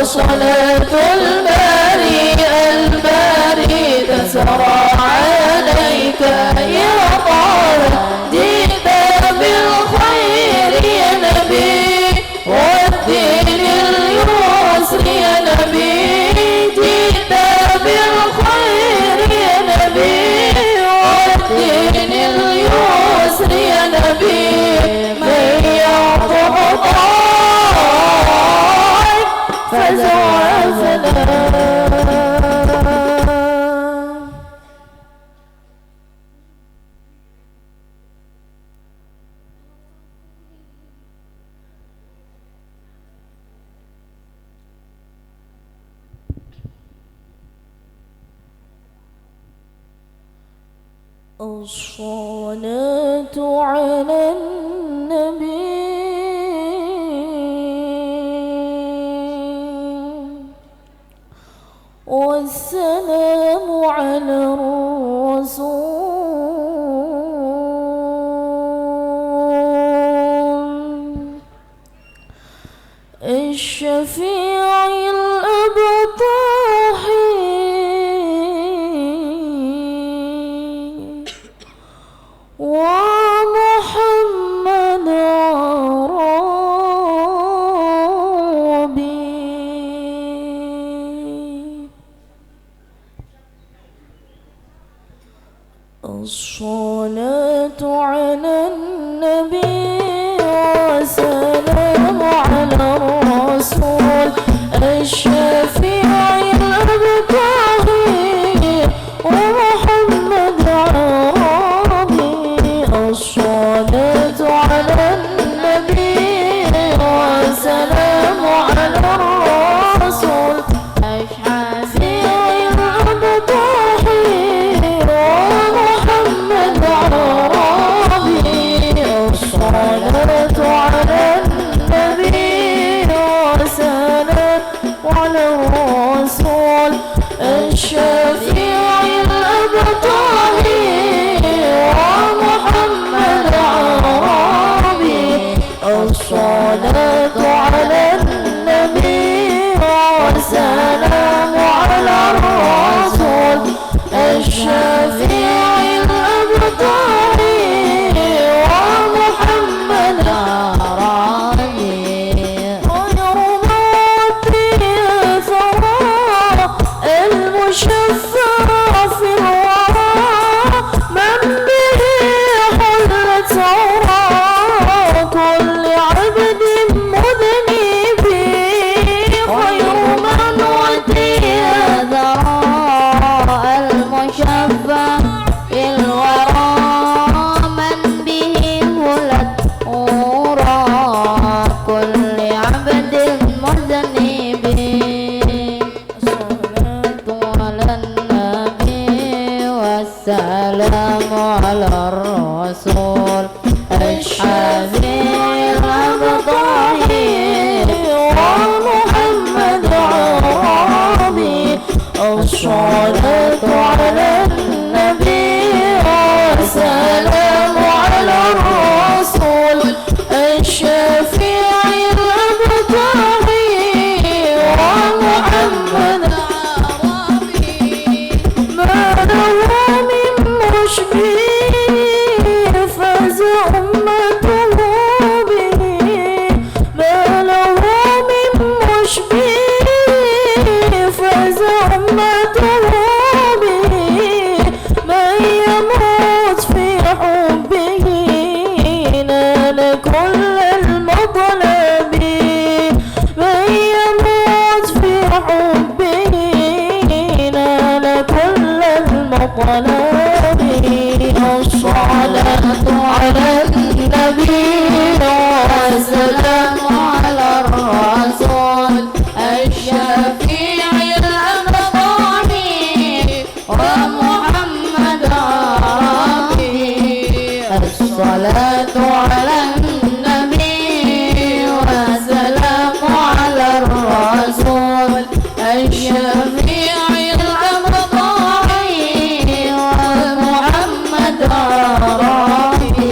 صلاة الباري الباري تسرى عليك يا طه جئت بالخير يا نبي والدين اليسر يا نبي جئت بالخير يا نبي والدين اليسر يا نبي من يعطه الصلاة على النبي والسلام على الرسول الشفيع الأبطاحي ومحمد عربي الصلاة على النبي والسلام على الرسول الشفيع الأبطاحي ومحمد عربي الصلاة على النبي والسلام على الرسول الشفيع الأبطاحي ومحمد عربي الصلاة على النبي والسلام على الرسول الشفيع الأبطاحي ومحمد عربي الصلاة على النبي والسلام على الرسول الشفيع الأبطاحي ومحمد عربي خير موتي ثرى المشفع في الورى من به حلت ثرى كل عبد مذنب خير من أوتي ثرى المشفع في الورى من به حلت ثرى كل عبد مذنب السلام على الرسول الشفيع الأبطاحي ومحمد عربي الصلاة على النبي والسلام على الرسول الشفيع المبتغي ومحمد ما له من مشبه فاز أمته به ما له من مشبه فاز أمته به من يموت في حبه نال كل المطلب من يموت في حبه نال كل المطلب الصلاة على النبي والسلام على الرسول الشفيع المبتغي ومحمد عربي الصلاة على النبي والسلام على الرسول الشفيع المبتغي ومحمد عربي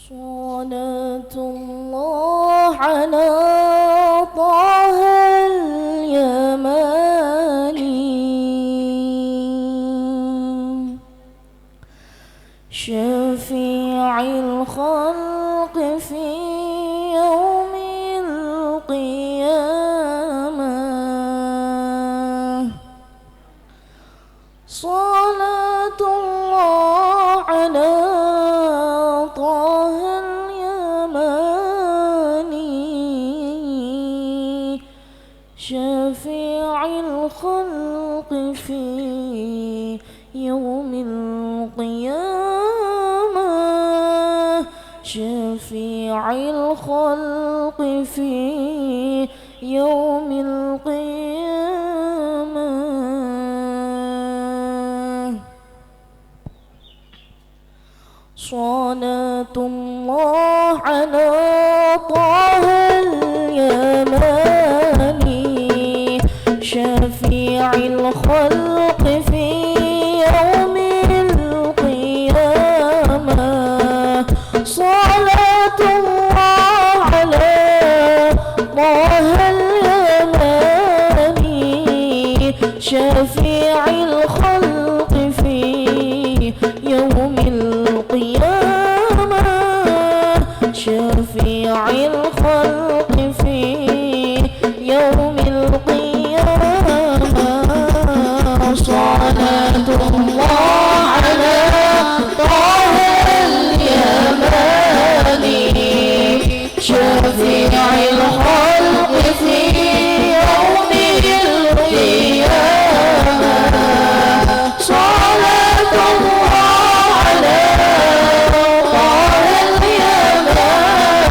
صلاة الله على طه اليماني شفيع الخلق في يوم القيامة صلاة الله على طه اليماني شفيع الخلق في يوم القيامة شفيع الخلق في يوم القيامة صلاة الله على طه اليماني شفيع الخلق في يوم القيامة صلاة الله على طه اليماني شفيع الخلق في يوم القيامة شفيع الخلق في يوم القيامة صلاة الله على طه اليماني شفيع الخلق في يوم القيامة صلاة الله على طه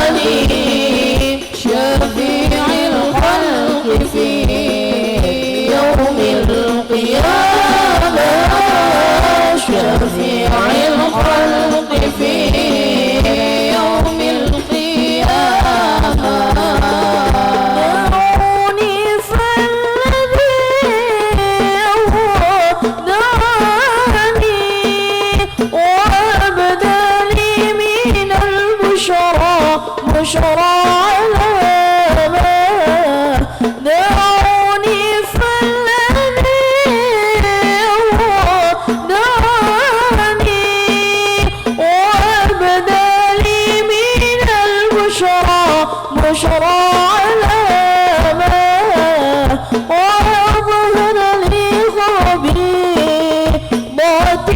اليماني شفيع الخلق في يوم القيامة شفيع الخلق في يوم القيامة دعوني فالذي دعاني وأبدى لي من البشرى بشرى علامة دعوني فالذي دعاني وأبدى لي من البشرى بشرى علامة وأظهر لي غبي ذات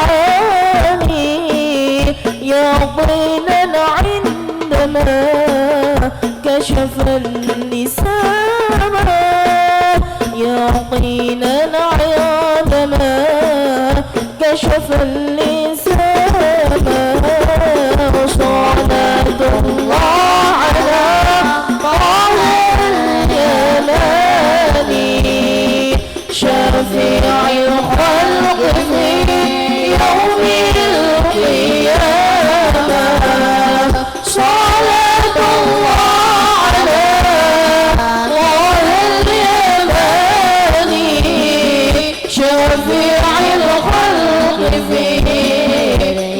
المعاني يقينا عندما كشف اللسان يقينا عندما كشف اللسان وصلاة الله على طه الجلال شفيع الخلق في يوم القيامة صلاة الله على طه الجلال شفيع الخلق في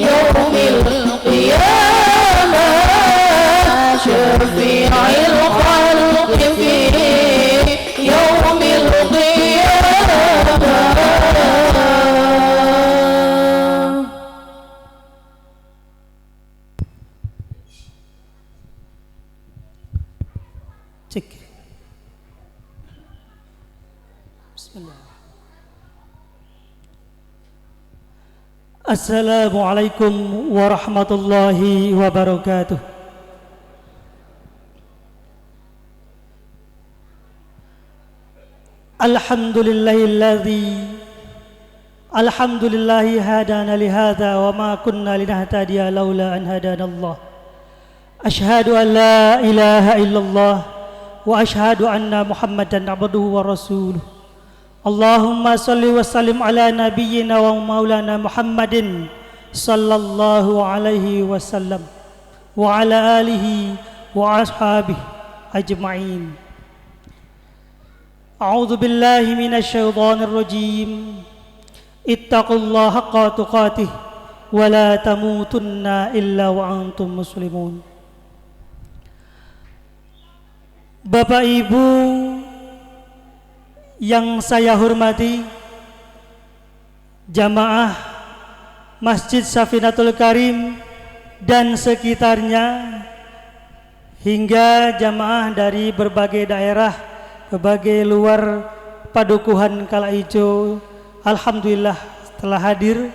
يوم القيامة شفيع الخلق في يوم القيامة. Cek. Bismillah. Assalamualaikum warahmatullahi wabarakatuh. Alhamdulillahi hadana lihada wa ma kunna linahtadiya laula an hadana Allah. Ashhadu an la ilaha illallah wa ashhadu anna Muhammadan abduhu wa rasuluh. Allahumma salli wa sallim ala nabiyyina wa maulana Muhammadin sallallahu alaihi wasallam wa ala alihi wa ashabihi ajma'in. A'udzu billahi minasy syaithanir rajim. Ittaqullaha haqqa tuqatih wa la tamutunna illa wa antum muslimun. Bapak Ibu yang saya hormati, jamaah Masjid Safinatul Karim dan sekitarnya, hingga jamaah dari berbagai daerah, berbagai luar Padukuhan Kalaijo, alhamdulillah telah hadir.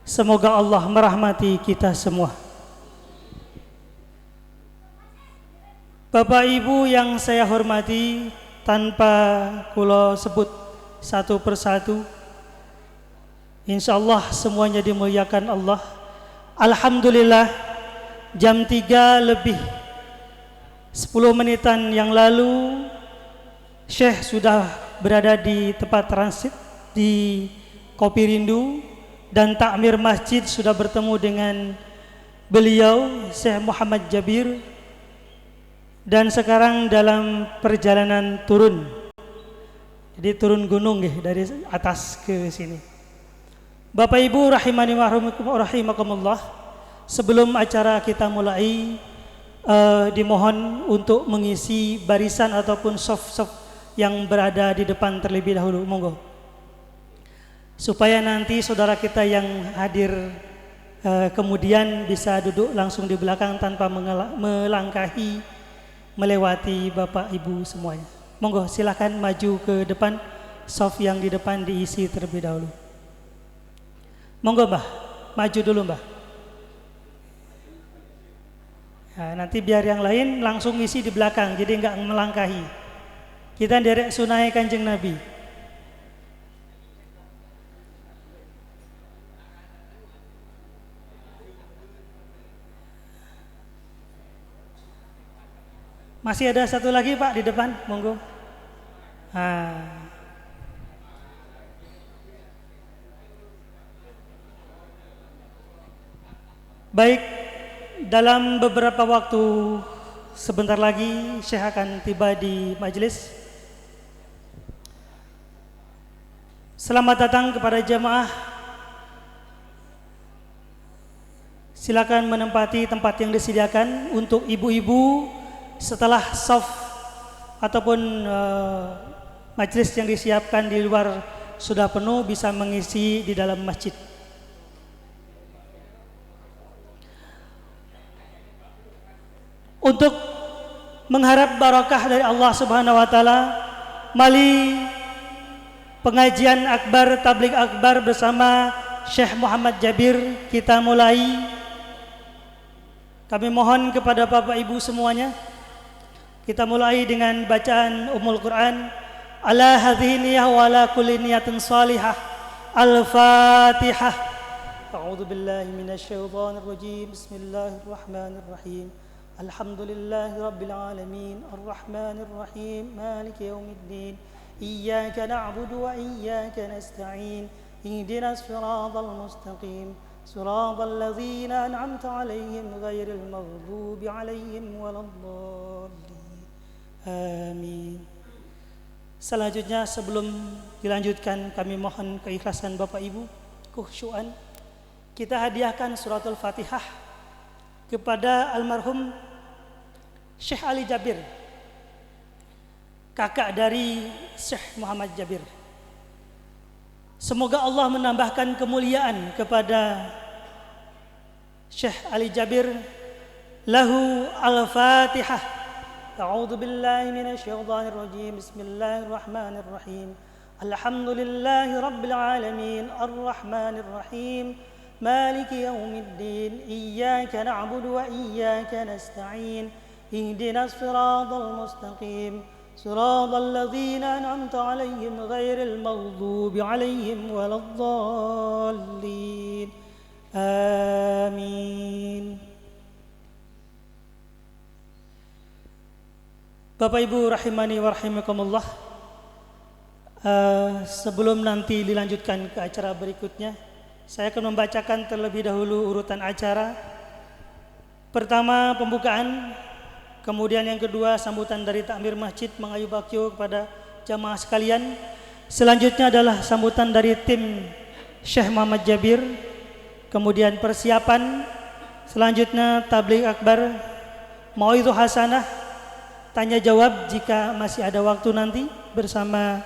Semoga Allah merahmati kita semua. Bapak Ibu yang saya hormati, tanpa kula sebut satu persatu, insyaallah semuanya dimuliakan Allah. Alhamdulillah, jam 3 lebih 10 menitan yang lalu Syekh sudah berada di tempat transit di Kopi Rindu, dan takmir masjid sudah bertemu dengan beliau Syekh Muhammad Jabir, dan sekarang dalam perjalanan turun. Jadi turun gunung dari atas ke sini. Bapak Ibu rahimani wa rahimakumullah, sebelum acara kita mulai, dimohon untuk mengisi barisan ataupun saf-saf yang berada di depan terlebih dahulu, monggo. Supaya nanti saudara kita yang hadir kemudian bisa duduk langsung di belakang tanpa melangkahi, melewati Bapak Ibu semuanya. Monggo silakan maju ke depan, saf yang di depan diisi terlebih dahulu. Monggo Mbah, maju dulu Mbah. Nah, nanti biar yang lain langsung isi di belakang, jadi enggak melangkahi. Kita derek sunai Kanjeng Nabi. Masih ada satu lagi Pak di depan, monggo. Baik, dalam beberapa waktu sebentar lagi Syekh akan tiba di majelis. Selamat datang kepada jamaah. Silakan menempati tempat yang disediakan untuk ibu-ibu. Setelah saf ataupun majelis yang disiapkan di luar sudah penuh, bisa mengisi di dalam masjid. Untuk mengharap barakah dari Allah Subhanahu wa taala, mali pengajian akbar, tabligh akbar bersama Syekh Muhammad Jabir kita mulai Kami mohon kepada Bapak Ibu semuanya, kita mulai dengan bacaan Ummul Quran. Ala hadhihi niyah wa ala kulli niyatin salihah. Al-Fatihah. A'udzu billahi minasy syaithanir rajim. Bismillahirrahmanirrahim. Alhamdulillahi rabbil alamin. Arrahmanir rahim. Maliki yaumiddin. Iyyaka na'budu wa iyyaka nasta'in. Ihdinas siratal mustaqim. Siratal ladzina an'amta 'alaihim ghairil maghdubi 'alaihim waladdallin. Amin. Selanjutnya sebelum dilanjutkan, kami mohon keikhlasan Bapak Ibu, khusyuan. Kita hadiahkan suratul Fatihah kepada almarhum Syekh Ali Jabir, kakak dari Syekh Muhammad Jabir. Semoga Allah menambahkan kemuliaan kepada Syekh Ali Jabir. Lahu al-Fatihah. A'udzu billahi minasy syaithanir rajim. Bismillahirrahmanirrahim. Alhamdulillahi rabbil alamin. Arrahmanir rahim. Maliki yaumiddin. Iyyaka na'budu wa iyyaka nasta'in. Ihdinas siratal mustaqim. Siratal ladzina an'amta 'alaihim ghairil maghdubi 'alaihim waladdallin. Amin. Bapak Ibu rahimani wa rahimakumullah, sebelum nanti dilanjutkan ke acara berikutnya, saya akan membacakan terlebih dahulu urutan acara. Pertama pembukaan, kemudian yang kedua sambutan dari takmir masjid mengayu bakyo kepada jamaah sekalian. Selanjutnya adalah sambutan dari tim Syekh Muhammad Jabir, kemudian persiapan. Selanjutnya tabligh akbar, mauidhah hasanah, tanya jawab jika masih ada waktu nanti bersama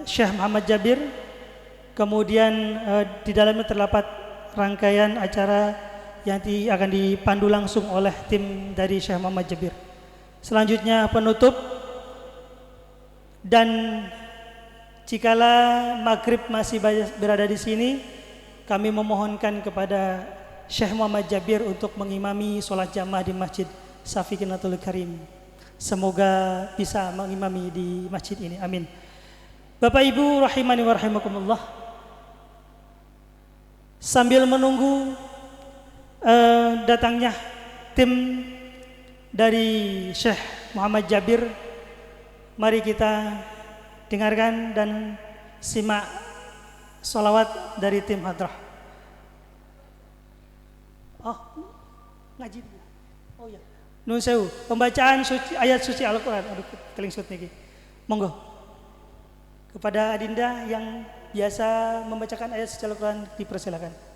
Syekh Muhammad Jabir. Kemudian di dalamnya terdapat rangkaian acara yang akan dipandu langsung oleh tim dari Syekh Muhammad Jabir. Selanjutnya penutup, dan jikala maghrib masih berada di sini, kami memohonkan kepada Syekh Muhammad Jabir untuk mengimami sholat jamaah di Masjid Safikinatul Karim. Semoga bisa mengimami di masjid ini. Amin. Bapak Ibu rahimani wa rahimakumullah, sambil menunggu datangnya tim dari Syekh Muhammad Jabir, mari kita dengarkan dan simak sholawat dari tim hadrah. Oh, ngaji. Oh ya. Nun sewu, pembacaan suci, ayat suci Al-Quran. Aduh, kelingsut niki. Monggo. Kepada Adinda yang biasa membacakan ayat suci Al-Quran, dipersilakan.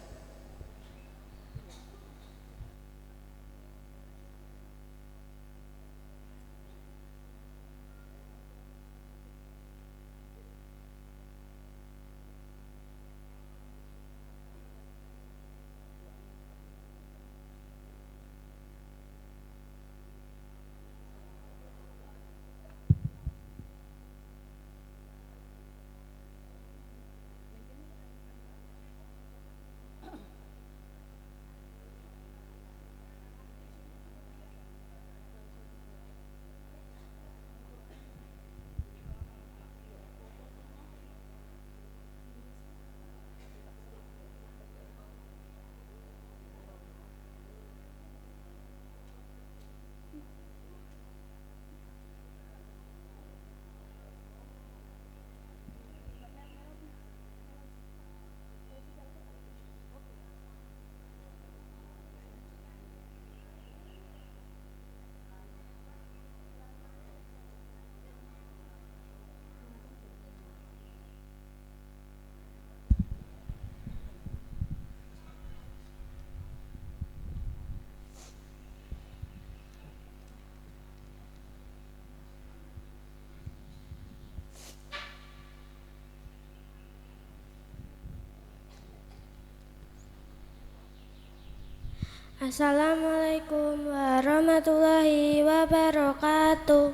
Assalamualaikum warahmatullahi wabarakatuh.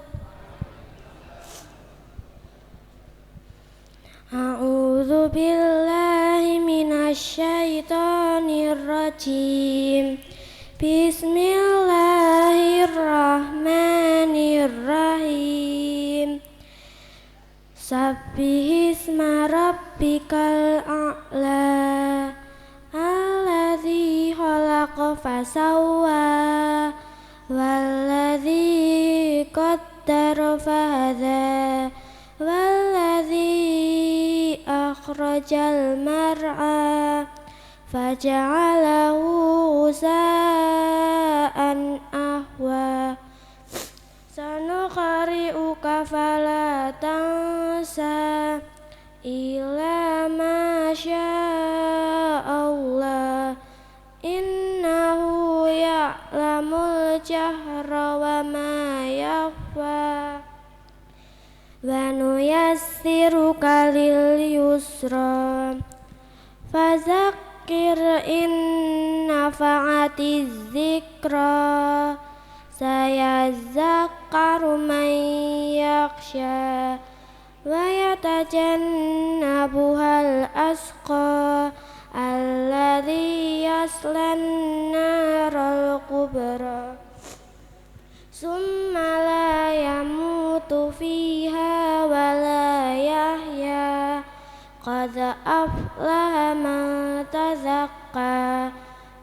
A'udzu billahi minasy syaithanir rajim. Bismillahirrahmanirrahim. Sabbihisma rabbikal a'la alladzi khalaqa fasawwa walladzi qaddara fahada walladzi akhrajal mar'a faja'alahu ghusaan ahwa. Sanuqari'uka fala tansa illa ma sya'allah innahu ya'lamul jahra wa ma yakhfa wa nuyassiruka lil yusra fadzakir in nafa'atiz dzikra sayadzakkaru man yakhsha wa yatajannabuhal asqa alladzi yaslan naral kubra summa la yamutu fiha wa la yahya qad aflaha man tazakka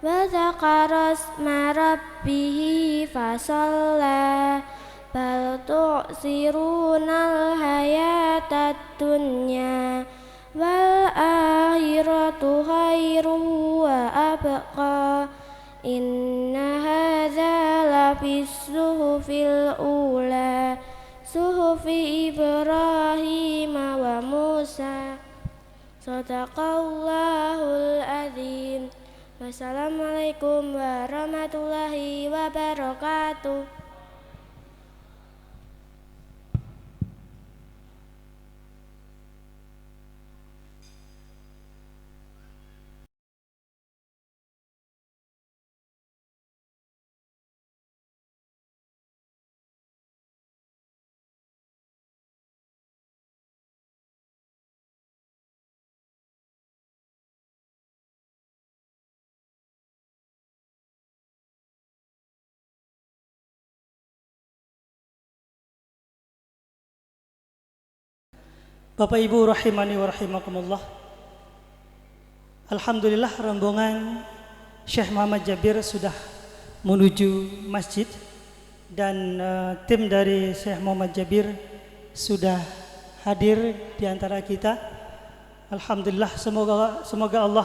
wa dzakara isma rabbih fasalla bal tu'sirunal hayatad dunya wal akhiratu khairum wa abqa inna hadza lafis suhufil ula suhufi Ibrahim wa Musa. Shadaqallahul azim. Wassalamualaikum warahmatullahi wabarakatuh. Bapak Ibu rahimani wa rahimakumullah. Alhamdulillah rombongan Syekh Muhammad Jabir sudah menuju masjid dan tim dari Syekh Muhammad Jabir sudah hadir di antara kita. Alhamdulillah, semoga Allah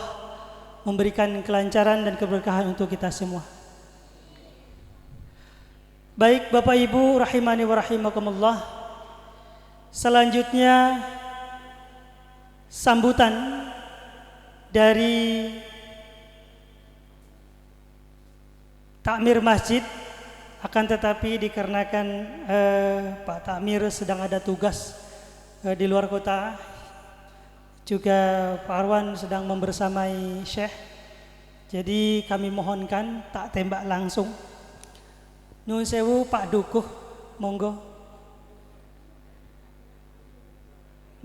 memberikan kelancaran dan keberkahan untuk kita semua. Baik Bapak Ibu rahimani wa rahimakumullah. Selanjutnya sambutan dari takmir masjid, akan tetapi dikarenakan Pak Takmir sedang ada tugas di luar kota, juga Pak Arwan sedang membersamai Syekh, jadi kami mohonkan tak tembak langsung. Nyuwun sewu Pak Dukuh, monggo.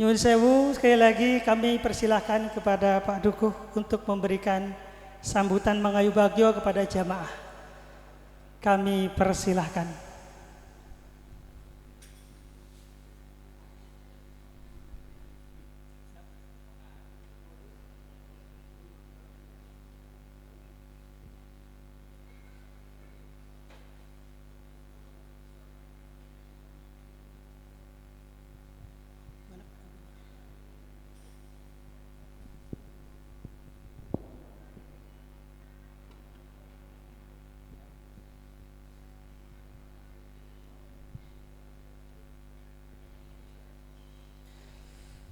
Nyuwun sewu, sekali lagi kami persilahkan kepada Pak Dukuh untuk memberikan sambutan mangayu bagyo kepada jamaah. Kami persilahkan.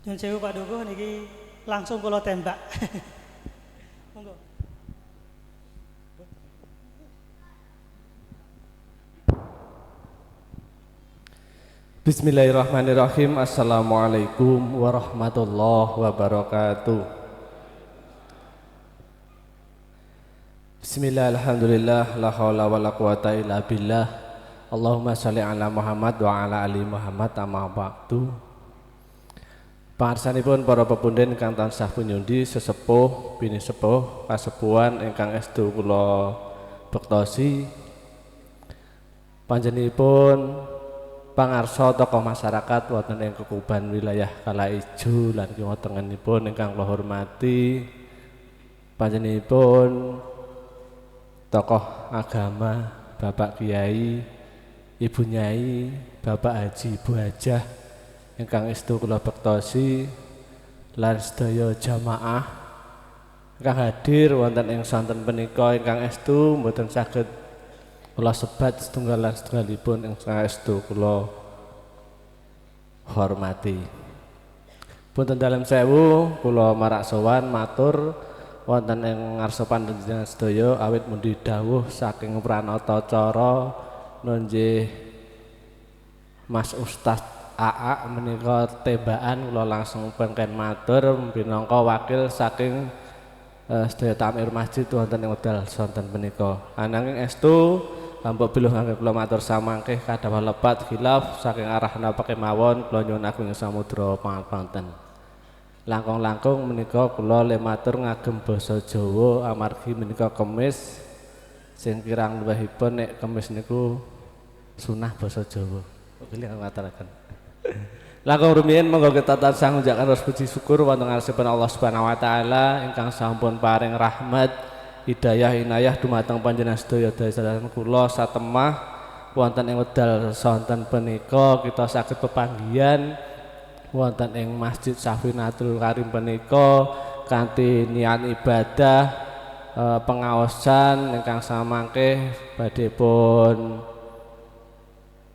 Nyuwun sewu Pak Dukuh niki langsung kula tembak. Monggo. Bismillahirrahmanirrahim. Assalamualaikum warahmatullahi wabarakatuh. Bismillah, alhamdulillah, la haula wa la quwata illa billah. Allahumma sholli ala Muhammad wa ala ali Muhammad, amma ba'du. Pangarsanipun para pepunden ingkang tansah punyundi sesepuh bini sepuh kasepuhan ingkang estu kula bektosi panjenenganipun pangarsa tokoh masyarakat wonten ing Kukuban wilayah Kalaijo lan kiwa tengenipun ingkang kula hormati panjenenganipun tokoh agama Bapak Kiai, Ibu Nyai, Bapak Haji, Ibu Hajah ingkang estu kula bektosi lan sedaya jamaah ingkang hadir wonten ing sonten punika ingkang estu mboten saged kula sebat setunggal lan setunggalipun ingkang estu kula hormati. Punten dalem sewu kula marak sowan matur wonten ing ngarsa panjenengan sedaya awit mundi dawuh saking pranata cara nunjih Mas Ustaz AA menika tembakan kula langsung pengken matur minangka wakil saking sedaya takmir masjid wonten ing wekdal sonten menika. Ananging estu mbok biluh kangge kula matur samangke kadhawuh lepat khilaf saking arah napa kemawon kula nyuwun agung samudra pangapunten. Langkung-langkung menika kula le matur ngagem basa Jawa amargi menika kemis sing kirang luwihipun nek kemis niku sunah basa Jawa. Pilih ngaturaken. Langkung rumiyin monggo kita tansah ngucapkan puji syukur wonten ngarsipun Allah Subhanahu wa taala ingkang sampun paring rahmat hidayah inayah dumateng panjenengan sedaya dasaripun kula satemah wonten ing wekdal sonten punika kita saged pepanggihan wonten ing Masjid Safinatul Karim punika kanthi niat ibadah pengaosan ingkang samangke badhe pun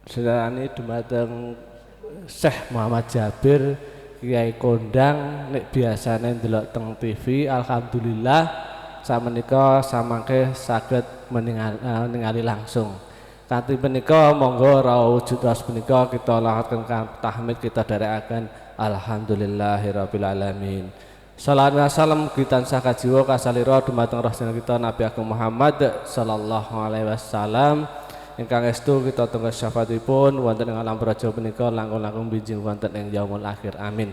sedherani dumateng Syekh Muhammad Jabir Kiai Kondang nek biasane ndelok teng TV alhamdulillah samenika samangke saged ningali langsung. Kanthi menika monggo rawuh wujud ras menika kita lahatken tahmid kita dherekaken alhamdulillahirabbil alamin. Shalawat wa salam kita tansah kajiwa kasalira dumateng rasul kita Nabi Agung Muhammad sallallahu alaihi wasallam. Ingkang estu kita tunggu syafaatipun wonten ing alam praja punika langkung-langkung bijing wonten ing yaumul akhir amin.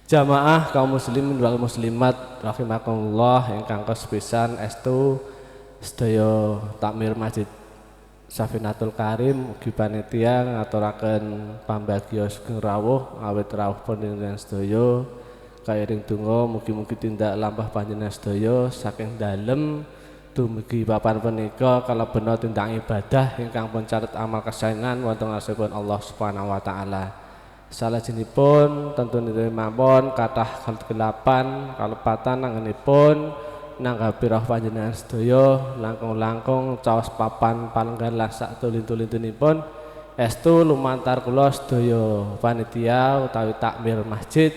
Jamaah kaum muslimin wal muslimat rahimakumullah ingkang kesepisan estu sedaya takmir Masjid Safinatul Karim ugi panitia ngaturaken pambagya sugeng rawuh awit rawuh panjenengan sedaya kairing donga mugi-mugi tindak lampah panjenengan sedaya saking dalem dumugi papan punika kalebet tindak ibadah ingkang pun catet amal kesaenan wonten ngarsipun Allah Subhanahu wa taala. Salajengipun tentu mawon kathah kegelapan kalepatan anggenipun nanggapi rawuh panjenengan sedaya langkung-langkung caos papan palenggan lan sak tulin-tulinipun estu lumantar kula sedaya panitia utawi takmir masjid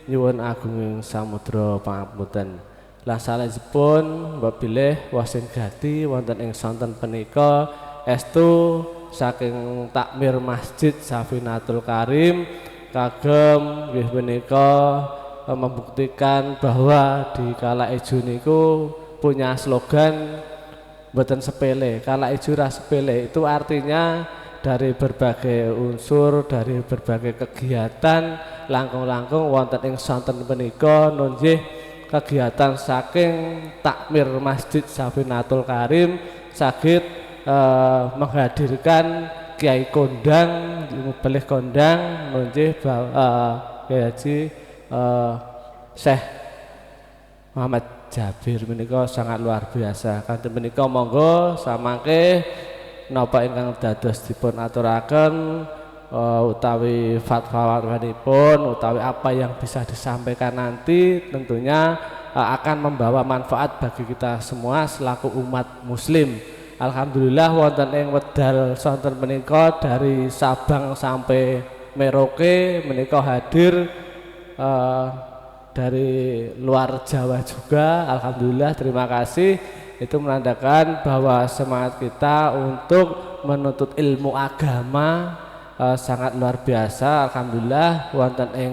nyuwun agunging samudra pangapunten. Lan salajengipun mbok bilih wasin gati wonten ing sonten punika estu saking takmir Masjid Safinatul Karim kagem nggih menika membuktikan bahwa di Kalaijo niku punya slogan mboten sepele. Kalaijo ra sepele itu artinya dari berbagai unsur, dari berbagai kegiatan langkung-langkung wonten ing sonten punika nunjih kegiatan saking takmir Masjid Safinatul Karim saged menghadirkan Kiai Kondang, Belih Kondang nunjih Kiai Haji Syekh Muhammad Jabir menika sangat luar biasa. Kanthi menika monggo samangke napa ingkang dados dipun aturaken utawi fatwa-fatwanipun utawi apa yang bisa disampaikan nanti tentunya akan membawa manfaat bagi kita semua selaku umat muslim. Alhamdulillah wonten ing wekdal sonten menika dari Sabang sampai Merauke menika hadir dari luar Jawa juga. Alhamdulillah terima kasih, itu menandakan bahwa semangat kita untuk menuntut ilmu agama sangat luar biasa. Alhamdulillah wonten ing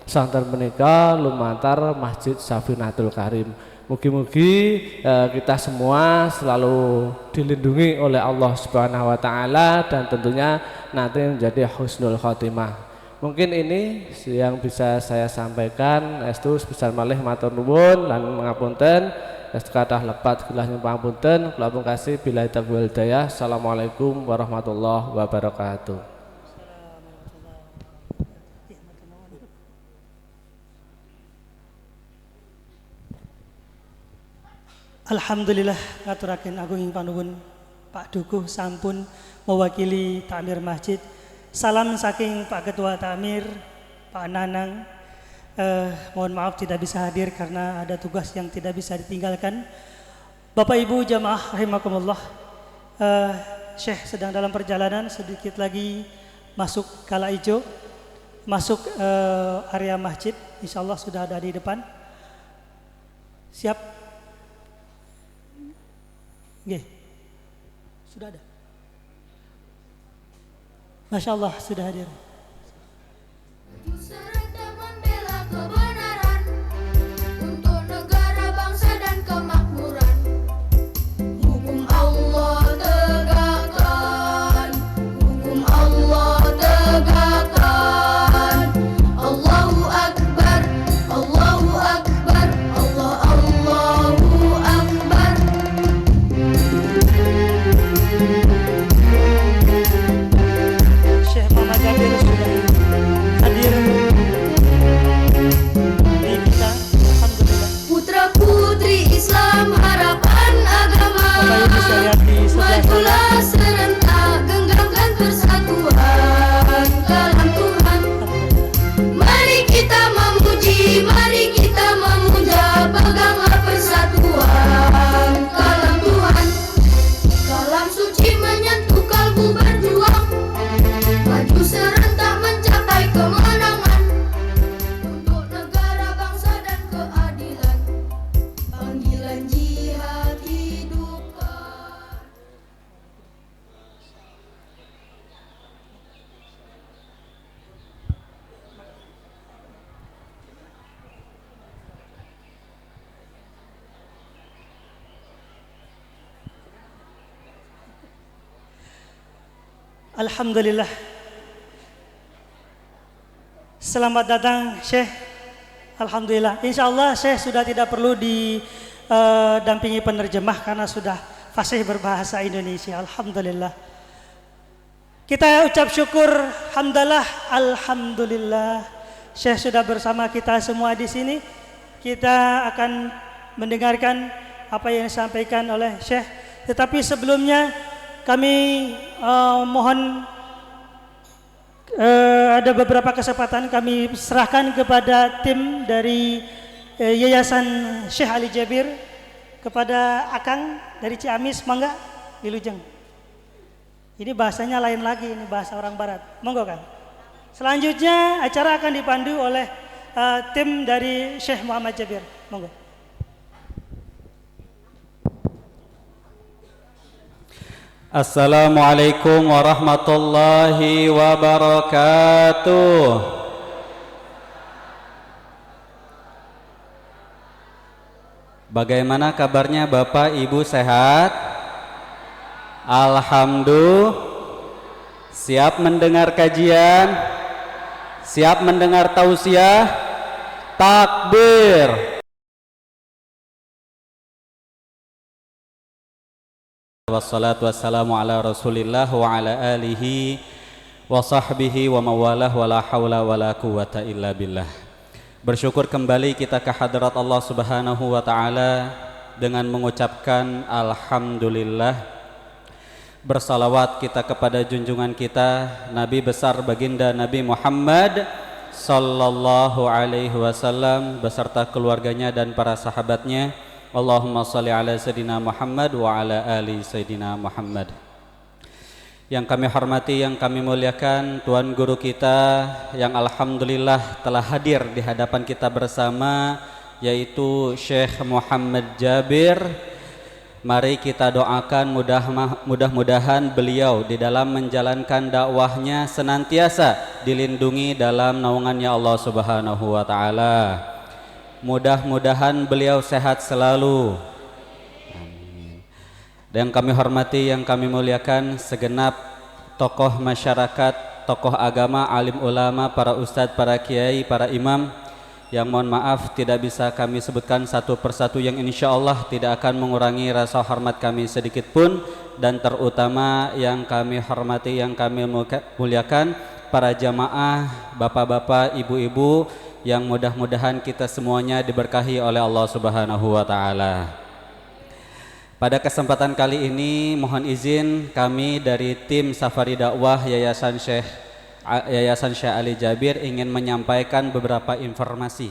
sonten menika lumantar Masjid Safinatul Karim. Mugi-mugi kita semua selalu dilindungi oleh Allah Subhanahu wa taala dan tentunya nanti menjadi husnul khotimah. Mungkin ini yang bisa saya sampaikan. Estu sebesar malih matur nuwun lan ngapunten. kathah lepat kula nyuwun pangapunten. Kula pun kasih billahi taufiq wal hidayah. Assalamualaikum warahmatullahi wabarakatuh. Alhamdulillah ngaturaken agung ing panuwun Pak Dukuh sampun mewakili takmir masjid. Salam saking Pak Ketua Takmir Pak Nanang. Mohon maaf tidak bisa hadir karena ada tugas yang tidak bisa ditinggalkan. Bapak Ibu jamaah rahimakumullah, Syekh sedang dalam perjalanan, sedikit lagi masuk Kala Ijo, masuk area masjid, insyaallah sudah ada di depan. Siap? Oke, sudah ada. Masya Allah sudah hadir. Serta membela kebenaran untuk negara, bangsa dan kemakmuran. Hukum Allah tegakkan, hukum Allah tegakkan. Allahu Akbar, Allahu Akbar, Allahu Akbar. Syekh Muhammad Jabir sudah hadir di kita. Alhamdulillah. Putra putri Islam harapan agama, Bapak Ibu saya lihat di sebelah sana. majulah serentak genggamkan persatuan kalam Tuhan. Mari kita memuji, mari kita memuja, peganglah persatuan kalam Tuhan. Kalam suci menyentuh kalbu berjuang, maju serentak mencapai kemenangan untuk negara, bangsa dan keadilan. Panggilan jihad hidupkan. Alhamdulillah. Selamat datang Syekh. Alhamdulillah. Insya Allah Syekh sudah tidak perlu didampingi penerjemah karena sudah fasih berbahasa Indonesia. Alhamdulillah. Kita ucap syukur, hamdalah, alhamdulillah. Syekh sudah bersama kita semua di sini. Kita akan mendengarkan apa yang disampaikan oleh Syekh. Tetapi sebelumnya kami mohon ada beberapa kesempatan kami serahkan kepada tim dari Yayasan Syekh Ali Jabir, kepada Akang dari Ciamis, mangga Wilujeng. Ini bahasanya lain lagi, ini bahasa orang barat. Monggo Kang. Selanjutnya acara akan dipandu oleh tim dari Syekh Muhammad Jabir. Monggo. Assalamualaikum warahmatullahi wabarakatuh. Bagaimana kabarnya Bapak Ibu, sehat? Alhamdulillah. Siap mendengar kajian? Siap mendengar tausiah? Takbir. Wassalatu wassalamu ala rasulillah wa ala alihi wa sahbihi wa mawalah wa la hawla wa la quwata illa billah. Bersyukur kembali kita ke hadrat Allah subhanahu wa ta'ala dengan mengucapkan alhamdulillah. Bersalawat kita kepada junjungan kita Nabi besar baginda Nabi Muhammad sallallahu alaihi wasallam beserta keluarganya dan para sahabatnya. Allahumma salli ala Sayyidina Muhammad wa ala ali Sayyidina Muhammad. Yang kami hormati, yang kami muliakan Tuan Guru kita yang alhamdulillah telah hadir di hadapan kita bersama, yaitu Syekh Muhammad Jabir. Mari kita doakan mudah-mudahan beliau di dalam menjalankan dakwahnya senantiasa dilindungi dalam naungannya Allah subhanahu wa ta'ala. Mudah-mudahan beliau sehat selalu. Amin. Dan kami hormati, yang kami muliakan segenap tokoh masyarakat, tokoh agama, alim ulama, para ustadz, para kiai, para imam yang mohon maaf tidak bisa kami sebutkan satu persatu, yang insya Allah tidak akan mengurangi rasa hormat kami sedikit pun. Dan terutama yang kami hormati, yang kami muliakan, para jamaah, bapak-bapak, ibu-ibu, yang mudah-mudahan kita semuanya diberkahi oleh Allah Subhanahu wa Ta'ala. Pada kesempatan kali ini mohon izin kami dari tim Safari Dakwah Yayasan Syekh Ali Jabir ingin menyampaikan beberapa informasi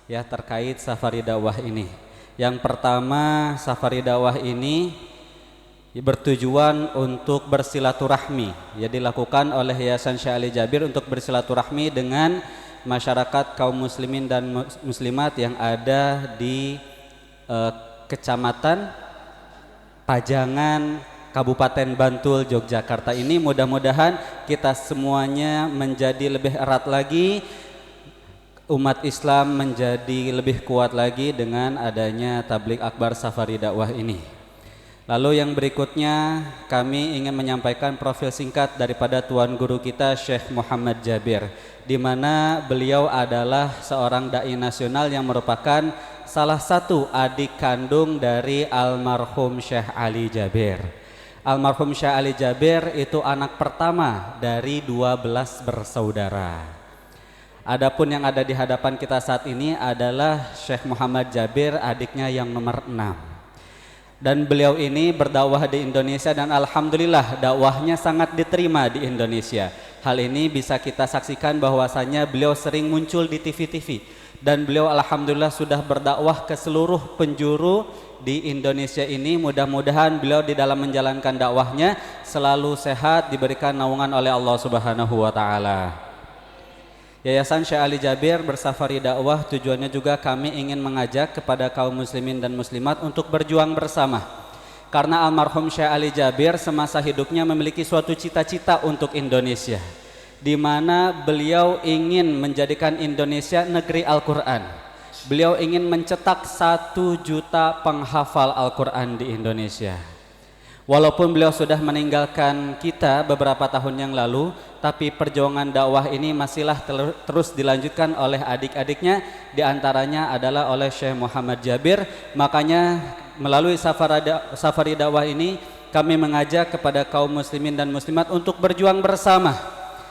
ya terkait Safari Dakwah ini. Yang pertama, Safari Dakwah ini bertujuan untuk bersilaturahmi, ya dilakukan oleh Yayasan Syekh Ali Jabir untuk bersilaturahmi dengan masyarakat kaum muslimin dan muslimat yang ada di Kecamatan Pajangan, Kabupaten Bantul, Yogyakarta ini. Mudah-mudahan kita semuanya menjadi lebih erat lagi, umat Islam menjadi lebih kuat lagi dengan adanya Tabligh Akbar Safari Dakwah ini. Lalu yang berikutnya kami ingin menyampaikan profil singkat daripada Tuan Guru kita Syekh Muhammad Jabir, di mana beliau adalah seorang dai nasional yang merupakan salah satu adik kandung dari almarhum Syekh Ali Jabir. Almarhum Syekh Ali Jabir itu anak pertama dari 12 bersaudara. Adapun yang ada di hadapan kita saat ini adalah Syekh Muhammad Jabir, adiknya yang nomor 6. Dan beliau ini berdakwah di Indonesia dan alhamdulillah dakwahnya sangat diterima di Indonesia. Hal ini bisa kita saksikan bahwasanya beliau sering muncul di TV-TV dan beliau alhamdulillah sudah berdakwah ke seluruh penjuru di Indonesia ini. Mudah-mudahan beliau di dalam menjalankan dakwahnya selalu sehat, diberikan naungan oleh Allah Subhanahu wa Ta'ala. Yayasan Syekh Ali Jabir bersafari dakwah tujuannya juga kami ingin mengajak kepada kaum muslimin dan muslimat untuk berjuang bersama. Karena almarhum Syekh Ali Jabir semasa hidupnya memiliki suatu cita-cita untuk Indonesia, di mana beliau ingin menjadikan Indonesia negeri Al-Quran. Beliau ingin mencetak 1 juta penghafal Al-Quran di Indonesia. Walaupun beliau sudah meninggalkan kita beberapa tahun yang lalu, tapi perjuangan dakwah ini masihlah terus dilanjutkan oleh adik-adiknya, diantaranya adalah oleh Syekh Muhammad Jabir. Makanya melalui safari dakwah ini kami mengajak kepada kaum muslimin dan muslimat untuk berjuang bersama.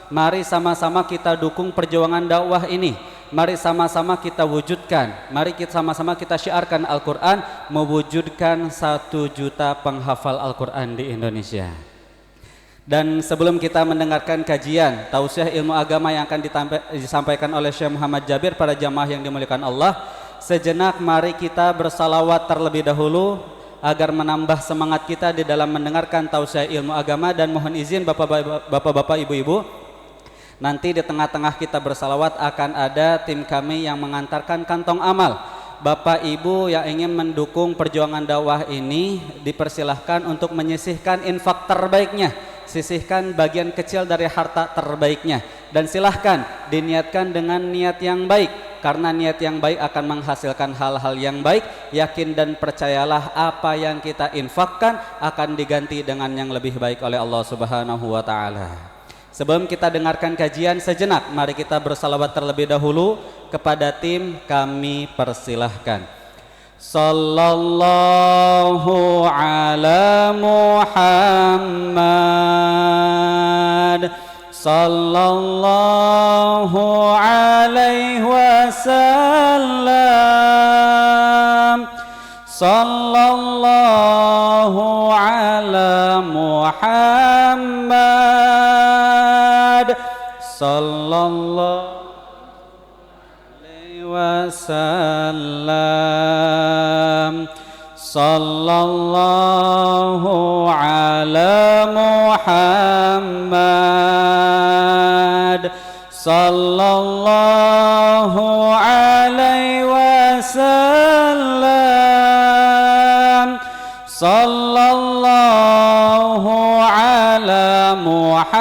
Mari sama-sama kita dukung perjuangan dakwah ini. Mari sama-sama kita wujudkan, mari kita sama-sama kita syiarkan Al-Quran, mewujudkan 1 juta penghafal Al-Quran di Indonesia. Dan sebelum kita mendengarkan kajian tausiah ilmu agama yang akan disampaikan oleh Syekh Muhammad Jabir pada jamaah yang dimuliakan Allah, sejenak mari kita bersalawat terlebih dahulu agar menambah semangat kita di dalam mendengarkan tausiah ilmu agama. Dan mohon izin bapak-bapak, ibu-ibu, nanti di tengah-tengah kita bersalawat akan ada tim kami yang mengantarkan kantong amal. Bapak Ibu yang ingin mendukung perjuangan dakwah ini dipersilahkan untuk menyisihkan infak terbaiknya, sisihkan bagian kecil dari harta terbaiknya, dan silahkan diniatkan dengan niat yang baik, karena niat yang baik akan menghasilkan hal-hal yang baik. Yakin dan percayalah apa yang kita infakkan akan diganti dengan yang lebih baik oleh Allah Subhanahu wa Ta'ala. Sebelum kita dengarkan kajian, sejenak mari kita bersalawat terlebih dahulu kepada tim kami, persilahkan. Sallallahu ala Muhammad, sallallahu alaihi wasallam, sallallahu ala Muhammad, sallallahu alaihi wasallam, sallallahu ala Muhammad, sallallahu alaihi wasallam, sallallahu ala Muhammad,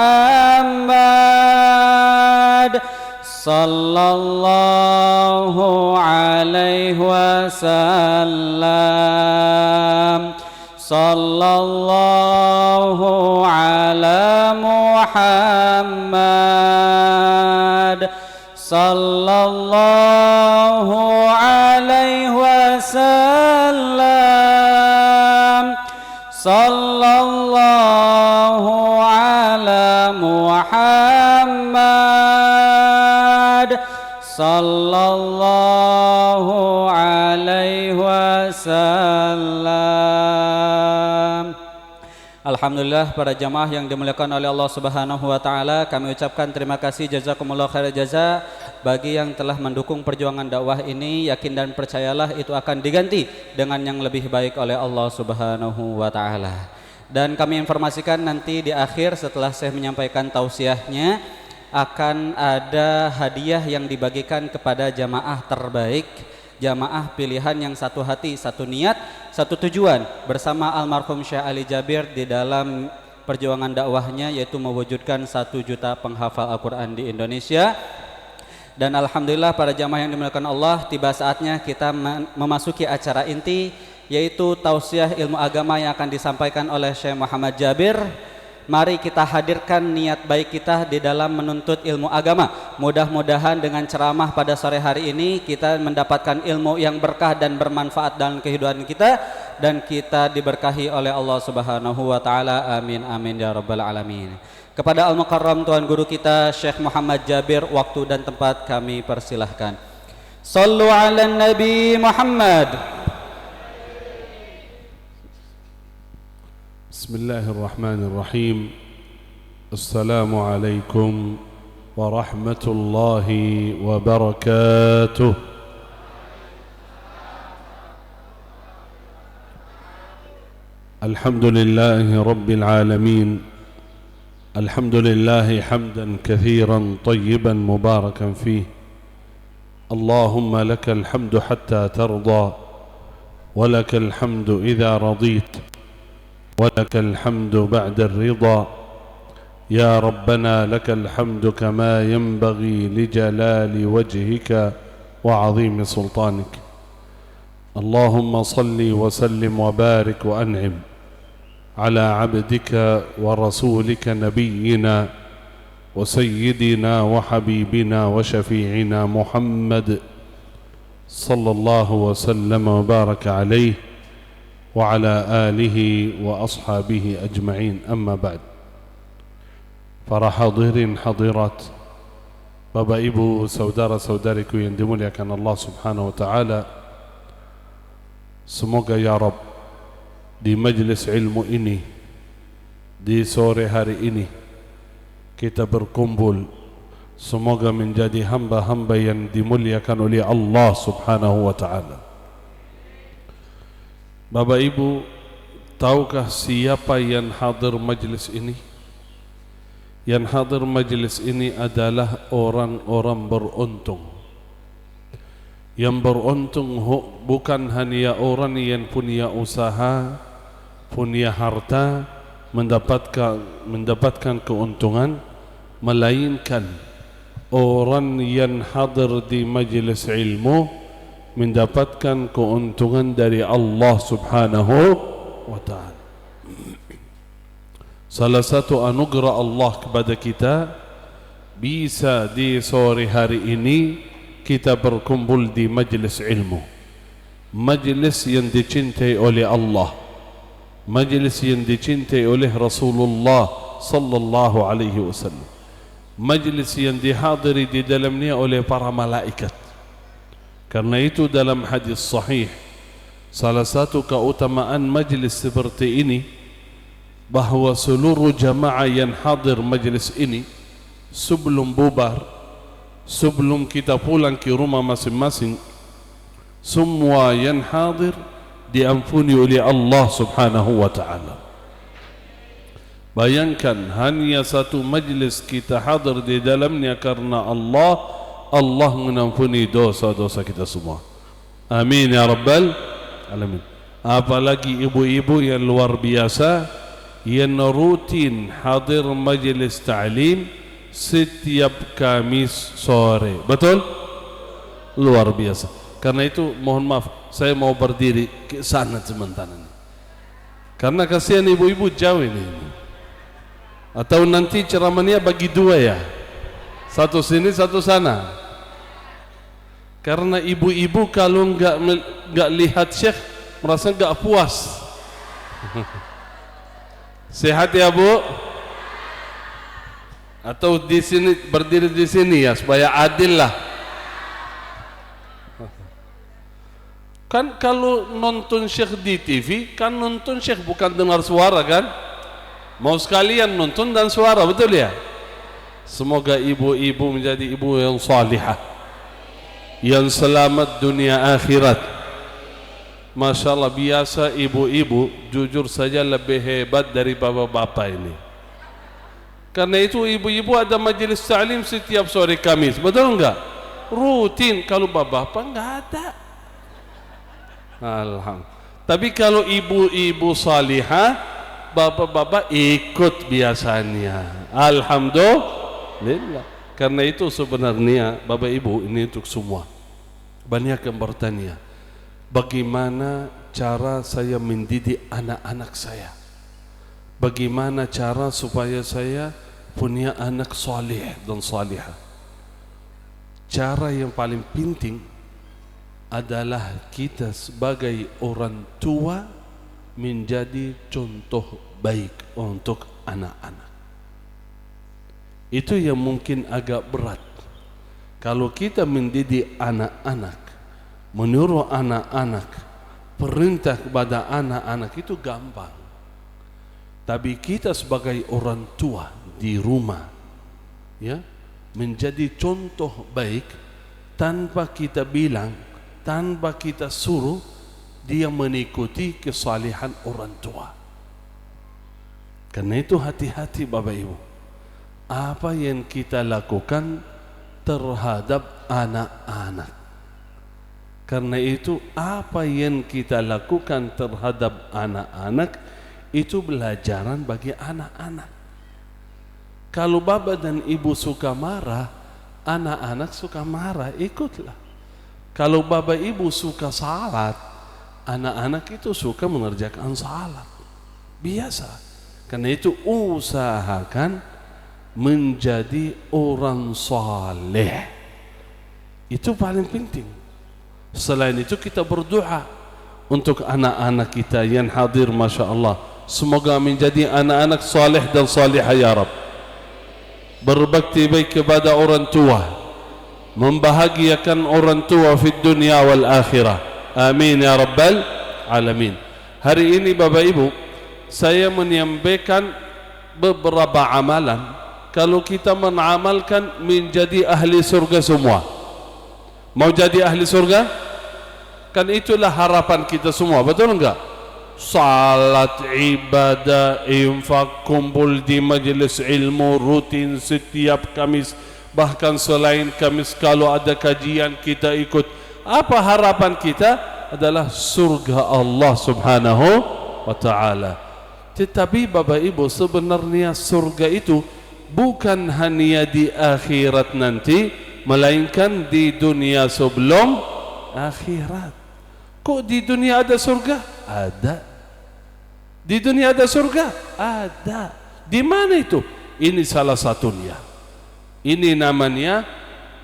sallallahu alaihi wasallam, sallallahu ala Muhammad, sallallahu alaihi wasallam. Sallallahu ala Muhammad sallallahu alaihi wasallam. Alhamdulillah, para jamaah yang dimuliakan oleh Allah Subhanahu wa taala, kami ucapkan terima kasih jazakumullah khairan jaza bagi yang telah mendukung perjuangan dakwah ini. Yakin dan percayalah itu akan diganti dengan yang lebih baik oleh Allah Subhanahu wa taala. Dan kami informasikan nanti di akhir setelah saya menyampaikan tausiahnya akan ada hadiah yang dibagikan kepada jamaah terbaik, jamaah pilihan yang satu hati, satu niat, satu tujuan bersama almarhum Syekh Ali Jabir di dalam perjuangan dakwahnya, yaitu mewujudkan 1 juta penghafal Al-Quran di Indonesia. Dan alhamdulillah para jamaah yang dimuliakan Allah, tiba saatnya kita memasuki acara inti, yaitu tausiah ilmu agama yang akan disampaikan oleh Syekh Muhammad Jabir. Mari kita hadirkan niat baik kita di dalam menuntut ilmu agama. Mudah-mudahan dengan ceramah pada sore hari ini kita mendapatkan ilmu yang berkah dan bermanfaat dalam kehidupan kita, dan kita diberkahi oleh Allah Subhanahu wa taala. Amin amin ya rabbal alamin. Kepada Al-Mukarram Tuan Guru kita Syekh Muhammad Jabir, waktu dan tempat kami persilahkan. Sallu ala Nabi Muhammad. بسم الله الرحمن الرحيم. السلام عليكم ورحمة الله وبركاته. الحمد لله رب العالمين. الحمد لله حمدا كثيرا طيبا مباركا فيه. اللهم لك الحمد حتى ترضى، ولك الحمد إذا رضيت، ولك الحمد بعد الرضا. يا ربنا لك الحمد كما ينبغي لجلال وجهك وعظيم سلطانك. اللهم صل وسلم وبارك وأنعم على عبدك ورسولك نبينا وسيدنا وحبيبنا وشفيعنا محمد صلى الله وسلم وبارك عليه وعلى آله وأصحابه أجمعين. أما بعد. Para hadirin hadirat, Bapak Ibu, saudara-saudariku yang dimuliakan Allah Subhanahu wa taala, semoga ya Rabb di majlis ilmu ini, di sore hari ini kita berkumpul, semoga menjadi hamba-hamba yang dimuliakan oleh Allah Subhanahu wa taala. Bapak Ibu, tahukah siapa yang hadir majlis ini? Yang hadir majlis ini adalah orang-orang beruntung. Yang beruntung bukan hanya orang yang punya usaha, punya harta, mendapatkan keuntungan, melainkan orang yang hadir di majlis ilmu mendapatkan keuntungan dari Allah Subhanahu wa ta'ala. Salah satu anugerah Allah kepada kita, bisa di sore hari ini kita berkumpul di majlis ilmu, majlis yang dicintai oleh Allah, majlis yang dicintai oleh Rasulullah sallallahu alaihi wasallam, majlis yang dihadiri di dalamnya oleh para malaikat. Karena itu dalam hadis sahih, salah satu keutamaan majlis seperti ini, bahawa seluruh jamaah yang hadir majlis ini sebelum bubar, sebelum kita pulang ke rumah masing-masing, semua yang hadir diampuni oleh Allah Subhanahu wa ta'ala. Bayangkan hanya satu majlis kita hadir di dalamnya karena Allah mengampuni dosa-dosa kita semua. Amin ya rabbal alamin. Apalagi ibu-ibu yang luar biasa, yang rutin hadir majlis ta'lim setiap Kamis sore. Betul? Luar biasa. Karena itu mohon maaf, saya mau berdiri ke sana sebentar ini, karena kasihan ibu-ibu jauh ini. Atau nanti ceramahnya bagi dua ya, satu sini satu sana. Karena ibu-ibu kalau nggak lihat Syekh merasa nggak puas. Sehat ya Bu? Atau di sini berdiri di sini ya supaya adil lah. Kan kalau nonton Syekh di TV kan nonton Syekh bukan dengar suara kan? Mau sekalian nonton dan suara, betul ya? Semoga ibu-ibu menjadi ibu yang salihah, yang selamat dunia akhirat. Masya Allah, biasa ibu-ibu jujur saja lebih hebat dari bapak-bapak ini. Karena itu ibu-ibu ada majelis ta'lim setiap sore Kamis, betul enggak? Rutin. Kalau bapak-bapak enggak ada. Alhamdulillah. Tapi kalau ibu-ibu salihah, bapak-bapak ikut biasanya. Alhamdulillah. Karena itu sebenarnya bapak ibu ini untuk semua. Banyak yang bertanya, bagaimana cara saya mendidik anak-anak saya? Bagaimana cara supaya saya punya anak salih dan salihah? Cara yang paling penting adalah kita sebagai orang tua menjadi contoh baik untuk anak-anak. Itu yang mungkin agak berat. Kalau kita mendidik anak-anak, menyuruh anak-anak, perintah kepada anak-anak itu gampang. Tapi kita sebagai orang tua di rumah, ya, menjadi contoh baik tanpa kita bilang, tanpa kita suruh, dia mengikuti kesalihan orang tua. Karena itu hati-hati Bapak Ibu. Apa yang kita lakukan terhadap anak-anak. Karena itu apa yang kita lakukan terhadap anak-anak itu pelajaran bagi anak-anak. Kalau bapak dan ibu suka marah, anak-anak suka marah, ikutlah. Kalau bapak ibu suka salat, anak-anak itu suka mengerjakan salat. Biasa. Karena itu usahakan menjadi orang saleh. Itu paling penting. Selain itu kita berdoa untuk anak-anak kita yang hadir, Masya Allah. Semoga menjadi anak-anak saleh dan salihah ya Rabb. Berbakti baik kepada orang tua, membahagiakan orang tua di dunia wal akhirah. Amin ya Rabbal Alamin. Hari ini Bapak Ibu, saya menyampaikan beberapa amalan. Kalau kita mengamalkan menjadi ahli surga semua. Mau jadi ahli surga? Kan itulah harapan kita semua, betul enggak? Salat, ibadah, infak, kumpul di majelis ilmu rutin setiap Kamis. Bahkan selain Kamis kalau ada kajian kita ikut. Apa harapan kita? Adalah surga Allah subhanahu wa ta'ala. Tetapi Bapak Ibu, sebenarnya surga itu bukan hanya di akhirat nanti, melainkan di dunia sebelum akhirat. Kok di dunia ada surga? Ada. Di dunia ada surga? Ada. Di mana itu? Ini salah satunya. Ini namanya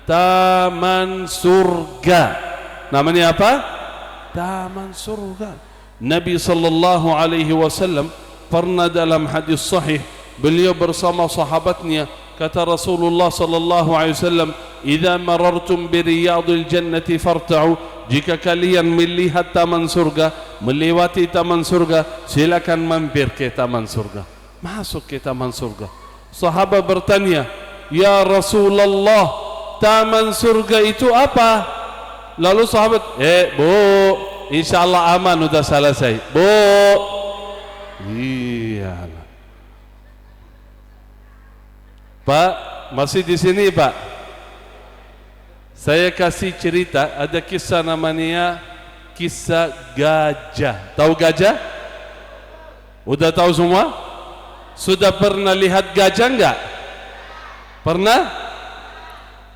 taman surga. Namanya apa? Taman surga. Nabi sallallahu alaihi wasallam pernah dalam hadis sahih, beliau bersama sahabatnya, kata Rasulullah sallallahu alaihi wasallam, "Idza marartum bi riyadil jannati farta'u." Jika kalian melihat taman surga, melewati taman surga, silakan mampir ke taman surga. Masuk ke taman surga. Sahabat bertanya, "Ya Rasulullah, taman surga itu apa?" Lalu sahabat, "Bu, insyaallah aman, sudah selesai." "Bu." Iyalah. Pak, masih di sini Pak? Saya kasih cerita, ada kisah namanya kisah gajah. Tahu gajah? Udah tahu semua? Sudah pernah lihat gajah enggak? Pernah?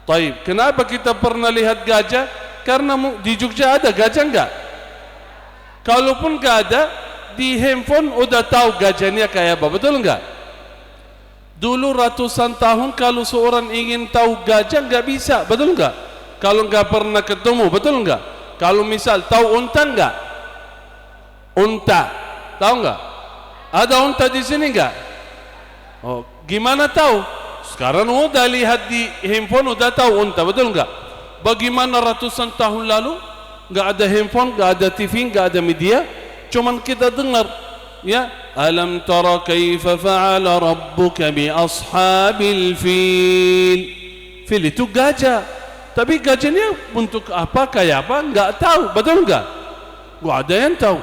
Taib. Kenapa kita pernah lihat gajah? Karena di Jogja ada gajah enggak? Kalaupun enggak ada, di handphone udah tahu gajahnya kayak apa, betul enggak? Dulu ratusan tahun kalau seorang ingin tahu gajah enggak bisa, betul enggak? Kalau nggak pernah ketemu, betul nggak? Kalau misal tahu unta nggak? Unta, tahu nggak? Ada unta di sini nggak? Oh, gimana tahu? Sekarang udah lihat di handphone udah tahu unta, betul nggak? Bagaimana ratusan tahun lalu nggak ada handphone, nggak ada TV, nggak ada media, cuman kita dengar, ya. Alam tara kaifa fa'ala rabbuka bi ashabil fil. Fil itu gajah, tapi gajahnya untuk apa, kayak apa, nggak tahu, betul nggak? Nggak ada yang tahu.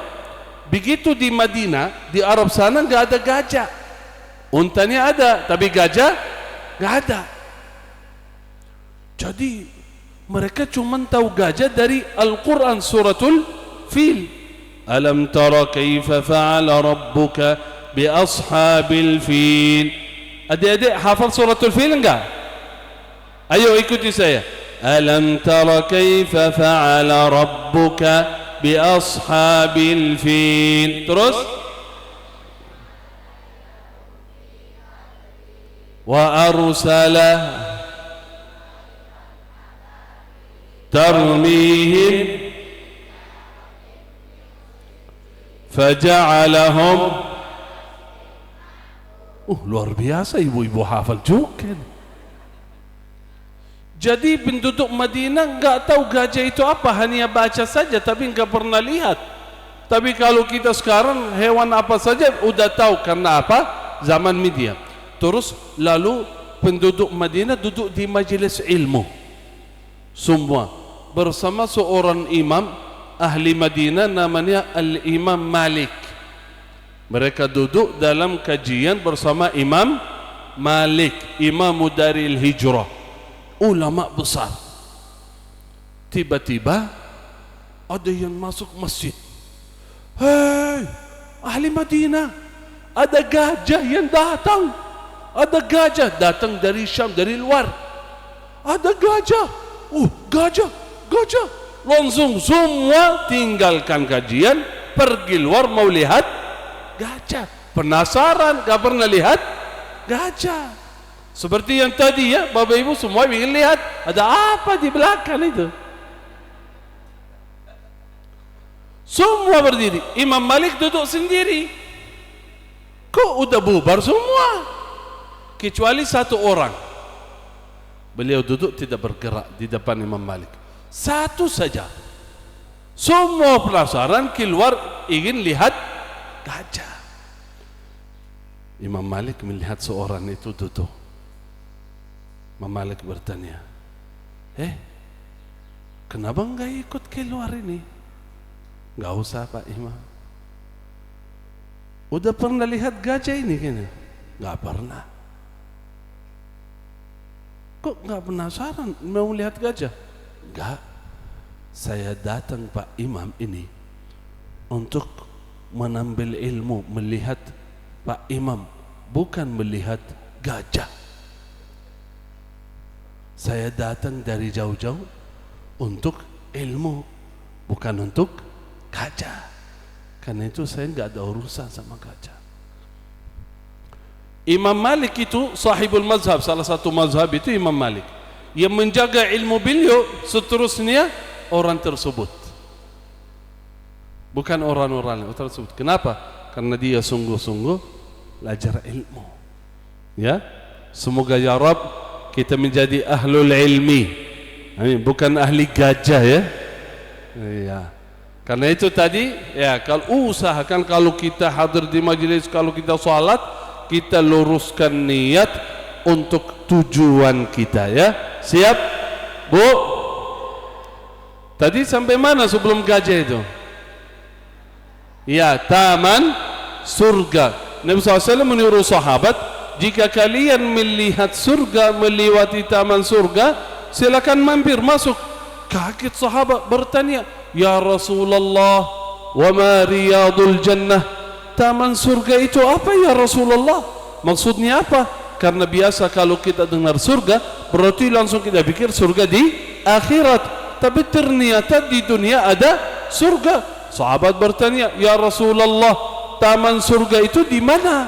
Begitu di Madinah, di Arab sana nggak ada gajah. Untanya ada, tapi gajah nggak ada. Jadi mereka cuma tahu gajah dari Al-Quran suratul Fil. Alam tara kaifa fa'ala rabbuka bi ashabil fil. Adik-adik hafal suratul Fil enggak? Ayo ikuti saya. Alam tara kaifa fa'ala rabbuka bi ashabil fil. Terus wa arsala tarmihim faja'alahum. Luar biasa, ibu-ibu hafal juga. Jadi penduduk Madinah enggak tahu gajah itu apa, hanya baca saja tapi enggak pernah lihat. Tapi kalau kita sekarang hewan apa saja udah tahu, karena apa? Zaman media. Terus lalu penduduk Madinah duduk di majelis ilmu semua bersama seorang imam ahli Madinah namanya Al-Imam Malik. Mereka duduk dalam kajian bersama Imam Malik, Imamu Daril Hijrah, ulama besar. Tiba-tiba ada yang masuk masjid. Hei, ahli Madinah, ada gajah yang datang. Ada gajah datang dari Syam, dari luar. Ada gajah. Gajah. Langsung semua tinggalkan kajian, pergi luar mau lihat gajah. Penasaran, gak pernah lihat gajah. Seperti yang tadi ya, Bapak Ibu semua ingin lihat ada apa di belakang itu. Semua berdiri. Imam Malik duduk sendiri. Kok udah bubar semua? Kecuali satu orang. Beliau duduk tidak bergerak di depan Imam Malik. Satu saja. Semua penasaran keluar ingin lihat gajah. Imam Malik melihat seorang itu duduk. Imam Malik bertanya, kenapa enggak ikut keluar ini? Enggak usah Pak Imam. Udah pernah lihat gajah ini kan? Enggak pernah. Kok enggak penasaran mau lihat gajah? Enggak. Saya datang Pak Imam ini untuk menambil ilmu, melihat Pak Imam, bukan melihat gajah. Saya datang dari jauh-jauh untuk ilmu, bukan untuk gajah. Karena itu saya enggak ada urusan sama gajah. Imam Malik itu sahibul mazhab, salah satu mazhab itu Imam Malik. Yang menjaga ilmu beliau seterusnya orang tersebut, bukan orang-orang tersebut. Kenapa? Karena dia sungguh-sungguh belajar ilmu. Ya, semoga ya Rabb kita menjadi ahlul ilmi, bukan ahli gajah ya. Ya. Karena itu tadi ya, kalau usahakan kalau kita hadir di majelis, kalau kita salat, kita luruskan niat untuk tujuan kita ya. Siap? Bu? Tadi sampai mana sebelum gajah itu? Ya, taman surga. Nabi SAW menyuruh sahabat, jika kalian melihat surga, melewati taman surga, silakan mampir masuk. Kaget sahabat bertanya, ya Rasulullah, wa ma riyadul jannah? Taman surga itu apa ya Rasulullah? Maksudnya apa? Karena biasa kalau kita dengar surga, berarti langsung kita pikir surga di akhirat. Tapi ternyata di dunia ada surga. Sahabat bertanya, ya Rasulullah, taman surga itu di mana?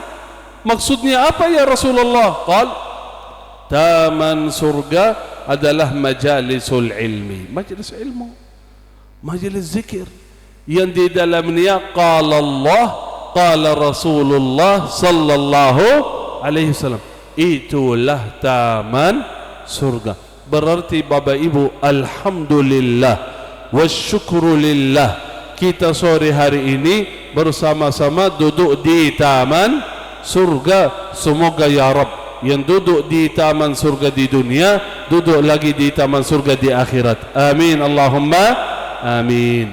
Maksudnya apa ya Rasulullah? Qal, taman surga adalah majalisul ilmi, majlis ilmu, majlis zikir yang di dalamnya qala Allah, qala Rasulullah sallallahu alaihi wasallam. Itulah taman surga. Berarti Bapak Ibu, alhamdulillah wasyukrulillah, kita sore hari ini bersama-sama duduk di taman surga. Semoga ya Rabb yang duduk di taman surga di dunia duduk lagi di taman surga di akhirat. Amin Allahumma amin.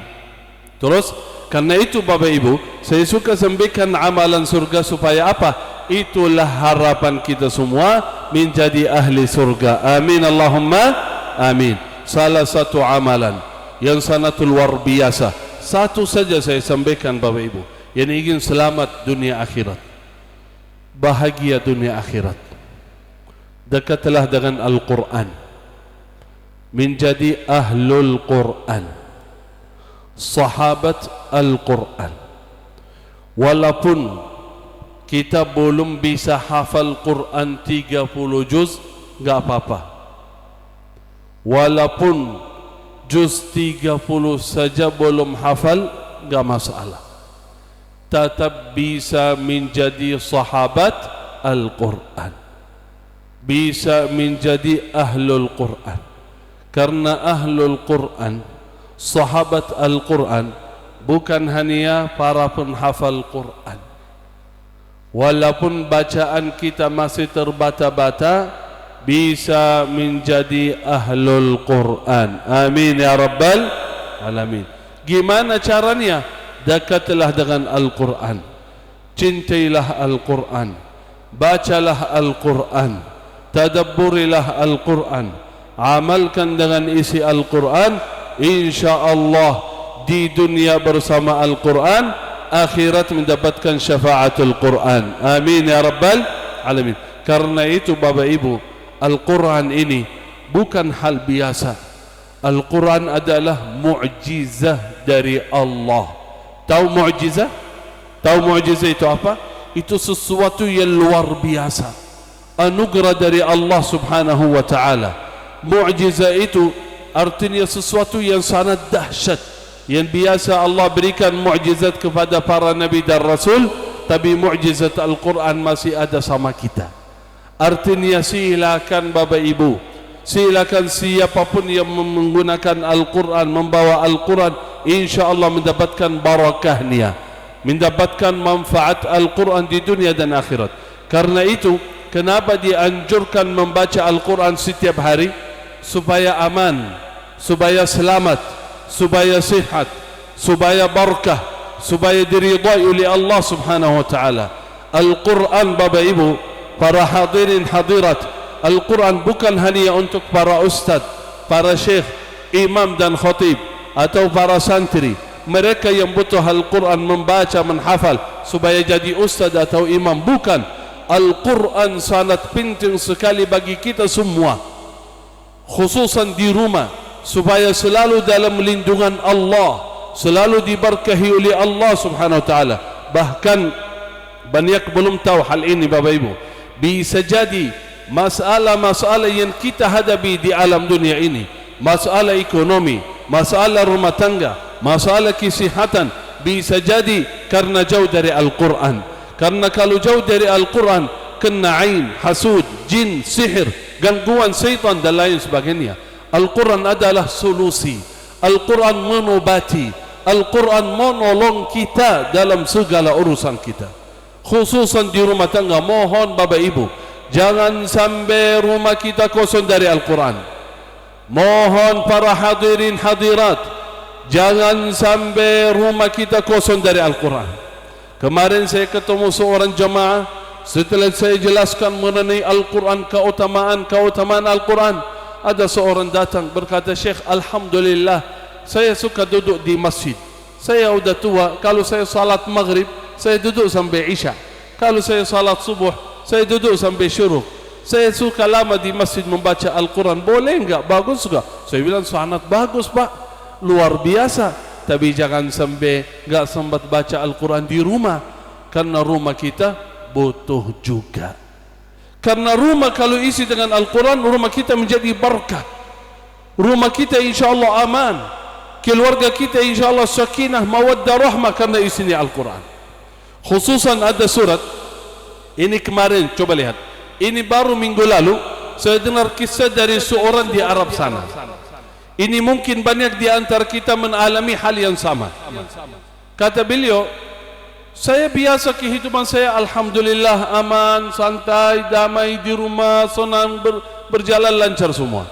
Terus karena itu Bapak Ibu, saya suka sampaikan amalan surga supaya apa? Itulah harapan kita semua menjadi ahli surga. Amin Allahumma amin. Salah satu amalan yang sangat luar biasa, satu saja saya sampaikan Bapak Ibu, yang ingin selamat dunia akhirat, bahagia dunia akhirat, dekatlah dengan Al-Quran, menjadi ahlul Quran, sahabat Al-Quran. Walaupun kita belum bisa hafal Quran 30 juz, enggak apa-apa. Walaupun juz 30 saja belum hafal, enggak masalah. Tetap bisa menjadi sahabat Al-Quran, bisa menjadi ahlul Quran. Karena ahlul Quran, sahabat Al-Quran, bukan hanya para penghafal Quran. Walaupun bacaan kita masih terbata-bata, bisa menjadi ahlul Quran. Amin ya Rabbal Alamin. Gimana caranya? Dekatlah dengan Al-Quran, cintailah Al-Quran, bacalah Al-Quran, tadabburilah Al-Quran, amalkan dengan isi Al-Quran. InsyaAllah di dunia bersama Al-Quran, akhirat mendapatkan syafaatul Quran. Amin ya Rabbal Alamin. Karena itu Bapak Ibu, Al-Quran ini bukan hal biasa. Al-Quran adalah mu'jizah dari Allah. Tahu mu'jizah? Tahu mu'jizah itu apa? Itu sesuatu yang luar biasa, anugerah dari Allah subhanahu wa ta'ala. Mu'jizah itu artinya sesuatu yang sangat dahsyat, yang biasa Allah berikan mu'jizat kepada para nabi dan rasul, tapi mu'jizat Al-Quran masih ada sama kita. Artinya silakan Bapak Ibu, silakan siapapun yang menggunakan Al-Quran, membawa Al-Quran, insyaAllah mendapatkan barakahnya, mendapatkan manfaat Al-Quran di dunia dan akhirat. Karena itu kenapa dianjurkan membaca Al-Quran setiap hari? Supaya aman, supaya selamat, supaya sihat, supaya barakah, supaya diridai oleh Allah subhanahu wa ta'ala. Al-Quran Bapak Ibu, para hadirin hadirat, Al-Quran bukan hanya untuk para ustaz, para syekh, imam dan khatib, atau para santri. Mereka yang butuh Al-Quran membaca, menghafal supaya jadi ustaz atau imam, bukan. Al-Quran sangat penting sekali bagi kita semua, khususan di rumah, supaya selalu dalam lindungan Allah, selalu diberkahi oleh Allah subhanahu wa ta'ala. Bahkan banyak belum tahu hal ini Bapak Ibu. Bisa jadi masalah-masalah yang kita hadapi di alam dunia ini, masalah ekonomi, masalah rumah tangga, masalah kesihatan, bisa jadi karena jauh dari Al-Quran. Karena kalau jauh dari Al-Quran, kena ain, hasud, jin, sihir, gangguan syaitan dan lain sebagainya. Al-Quran adalah solusi. Al-Quran mengobati. Al-Quran menolong kita dalam segala urusan kita, khususan di rumah tangga. Mohon Bapak Ibu, jangan sampai rumah kita kosong dari Al-Quran. Mohon para hadirin hadirat, jangan sampai rumah kita kosong dari Al-Quran. Kemarin saya ketemu seorang jemaah, setelah saya jelaskan mengenai Al-Quran, keutamaan Al-Quran, ada seorang datang berkata, Syekh, alhamdulillah saya suka duduk di masjid. Saya sudah tua, kalau saya salat maghrib saya duduk sampai isya, kalau saya salat subuh saya duduk sampai syuruk. Saya suka lama di masjid membaca Al-Quran, boleh enggak? Bagus enggak? Saya bilang sangat bagus Pak, luar biasa. Tapi jangan sampai enggak sempat baca Al-Quran di rumah, karena rumah kita butuh juga. Karena rumah kalau isi dengan Al-Quran, rumah kita menjadi berkah. Rumah kita insyaAllah aman. Keluarga kita insyaAllah sakinah, mawaddah, rahmah karena isinya Al-Quran. Khususan ada surat, ini kemarin, coba lihat. Ini baru minggu lalu, saya dengar kisah dari seorang di Arab sana. Ini mungkin banyak di antara kita mengalami hal yang sama. Kata beliau, saya biasa kehidupan saya alhamdulillah aman, santai, damai di rumah, senang, berjalan lancar semua.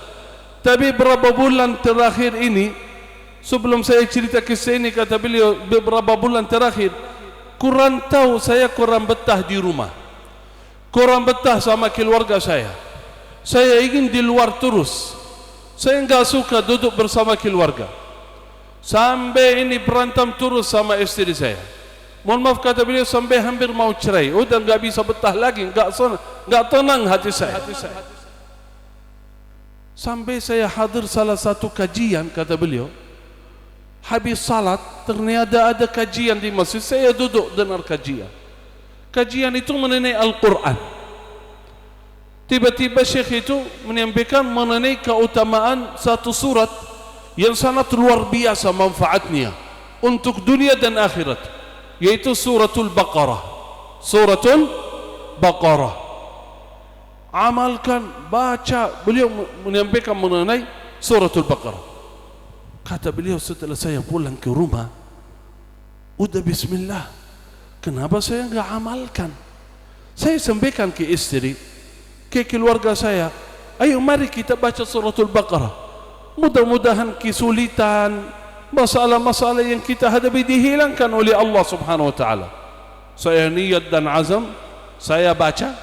Tapi beberapa bulan terakhir ini, sebelum saya cerita kisah ini, kata beliau, beberapa bulan terakhir kurang tahu, saya kurang betah di rumah, kurang betah sama keluarga saya. Saya ingin di luar terus. Saya enggak suka duduk bersama keluarga. Sampai ini berantem terus sama istri saya. Mohon maaf, kata beliau, sampai hampir mau cerai. Udah enggak bisa betah lagi, enggak tenang hati saya. Sampai saya hadir salah satu kajian, kata beliau. Habis salat, ternyata ada kajian di masjid. Saya duduk dengar kajian. Kajian itu mengenai Al-Quran. Tiba-tiba syekh itu menyampaikan mengenai keutamaan satu surat yang sangat luar biasa manfaatnya untuk dunia dan akhirat, yaitu suratul Baqarah. Suratul Baqarah. Amalkan, baca. Beliau menyampaikan mengenai suratul Baqarah. Kata beliau, setelah saya pulang ke rumah, udah bismillah, kenapa saya enggak amalkan? Saya sampaikan ke istri, ke keluarga saya, ayo mari kita baca suratul Baqarah. Mudah-mudahan kesulitan, masalah-masalah yang kita hadapi dihilangkan oleh Allah Subhanahu wa taala. Saya niat dan azam, saya baca,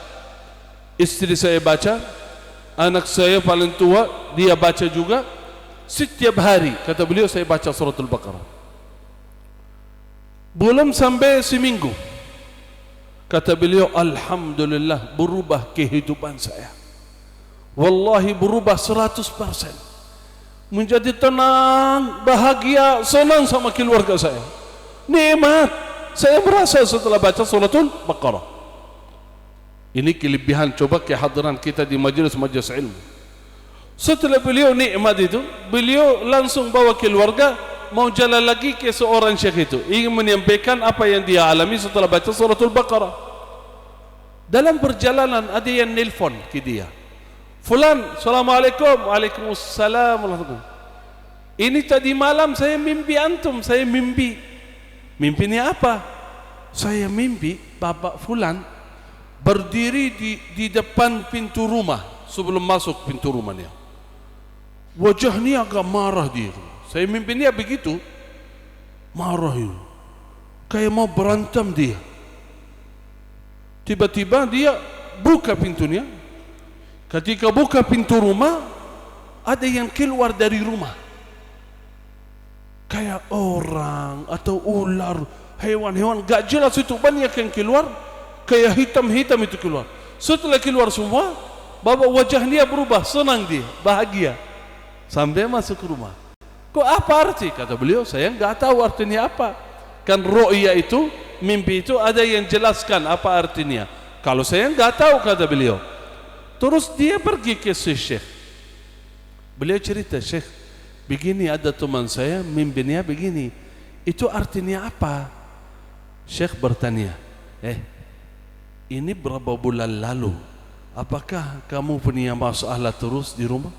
istri saya baca, anak saya paling tua dia baca juga. Setiap hari, kata beliau, saya baca suratul Baqarah. Belum sampai seminggu, kata beliau, alhamdulillah berubah kehidupan saya. Wallahi berubah 100%. Menjadi tenang, bahagia, senang sama keluarga saya. Nikmat saya merasa setelah baca suratul Baqarah. Ini kelebihan, coba kehadiran kita di majelis-majelis ilmu. Setelah beliau nikmat itu, beliau langsung bawa keluarga, mau jalan lagi ke seorang syekh itu, ingin menyampaikan apa yang dia alami setelah baca suratul Baqarah. Dalam perjalanan ada yang nelpon ke dia, Fulan, Assalamualaikum. Waalaikumsalam. Ini tadi malam saya mimpi antum, saya mimpi. Mimpinya apa? Saya mimpi Bapak Fulan berdiri di depan pintu rumah sebelum masuk pintu rumahnya. Wajahnya agak marah dia. Saya mimpinya begitu, marah itu, kayak mau berantem dia. Tiba-tiba dia buka pintunya. Ketika buka pintu rumah, ada yang keluar dari rumah, kayak orang atau ular, hewan-hewan gak jelas itu, banyak yang keluar, kayak hitam-hitam itu keluar. Setelah keluar semua, bapak wajahnya berubah, senang dia, bahagia. Sampai masuk ke rumah. Kok apa arti? Kata beliau, saya enggak tahu artinya apa. Kan ru'ya itu, mimpi itu ada yang jelaskan apa artinya. Kalau saya enggak tahu, kata beliau. Terus dia pergi ke syekh. Beliau cerita, Syekh, begini ada teman saya mimpinya begini. Itu artinya apa? Syekh bertanya, ini berapa bulan lalu? Apakah kamu punya masalah terus di rumah?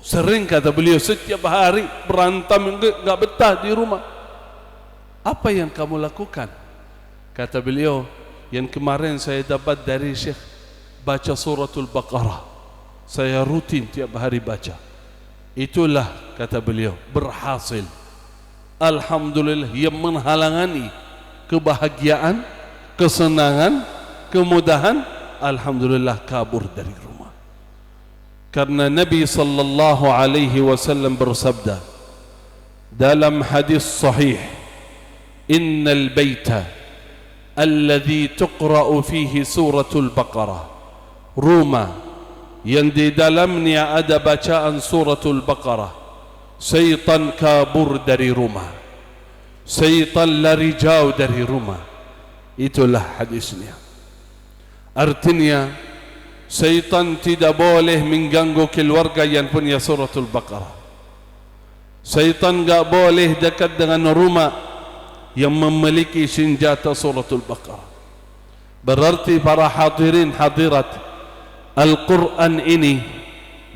Sering, kata beliau, setiap hari berantem, enggak betah di rumah. Apa yang kamu lakukan? Kata beliau, yang kemarin saya dapat dari Syekh, baca suratul Baqarah. Saya rutin tiap hari baca. Itulah, kata beliau, berhasil. Alhamdulillah, yang menghalangi kebahagiaan, kesenangan, kemudahan, alhamdulillah kabur dari rumah. Karena Nabi sallallahu alaihi wasallam bersabda dalam hadis sahih, innal baita alladhi tuqra'u fihi suratul Baqarah, rumah yang di dalamnya ada bacaan suratul Baqarah, syaitan kabur dari rumah, syaitan lari jauh dari rumah. Itulah hadisnya. Artinya Syaitan tidak boleh mengganggu keluarga yang punya suratul Baqarah. Syaitan enggak boleh dekat dengan rumah yang memiliki senjata suratul Baqarah. Berarti para hadirin hadirat, Al-Quran ini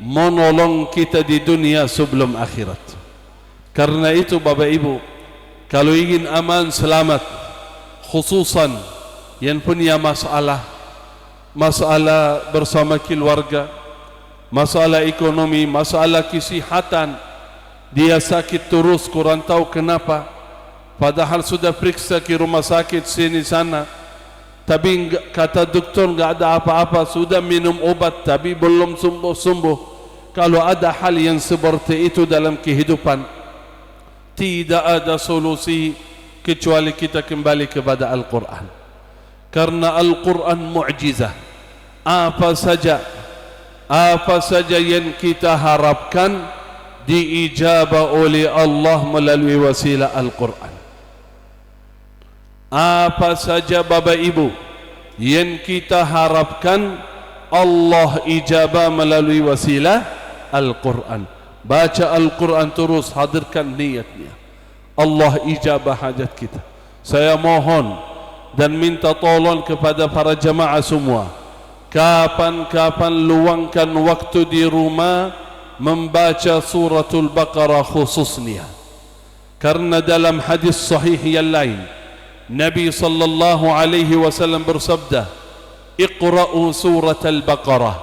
menolong kita di dunia sebelum akhirat. Karena itu Bapak Ibu, kalau ingin aman selamat, khususan yang punya masalah bersama keluarga, masalah ekonomi, masalah kesihatan, dia sakit terus kurang tahu kenapa, padahal sudah periksa ke rumah sakit sini sana, tapi kata doktor enggak ada apa-apa, sudah minum obat tapi belum sembuh-sembuh. Kalau ada hal yang seperti itu dalam kehidupan, tidak ada solusi kecuali kita kembali kepada Al-Quran. Karena Al-Quran mu'jizah. Apa saja yang kita harapkan diijabah oleh Allah melalui wasilah Al-Quran. Apa saja Bapak Ibu yang kita harapkan Allah ijabah melalui wasilah Al-Quran. Baca Al-Quran terus, hadirkan niatnya, Allah ijabah hajat kita. Saya mohon dan minta tolong kepada para jamaah semua, kapan-kapan luangkan waktu di rumah membaca suratul Baqarah khususnya. Karena dalam hadis sahih yang lain, Nabi sallallahu alaihi wasallam bersabda, "Iqra'u suratul Baqarah."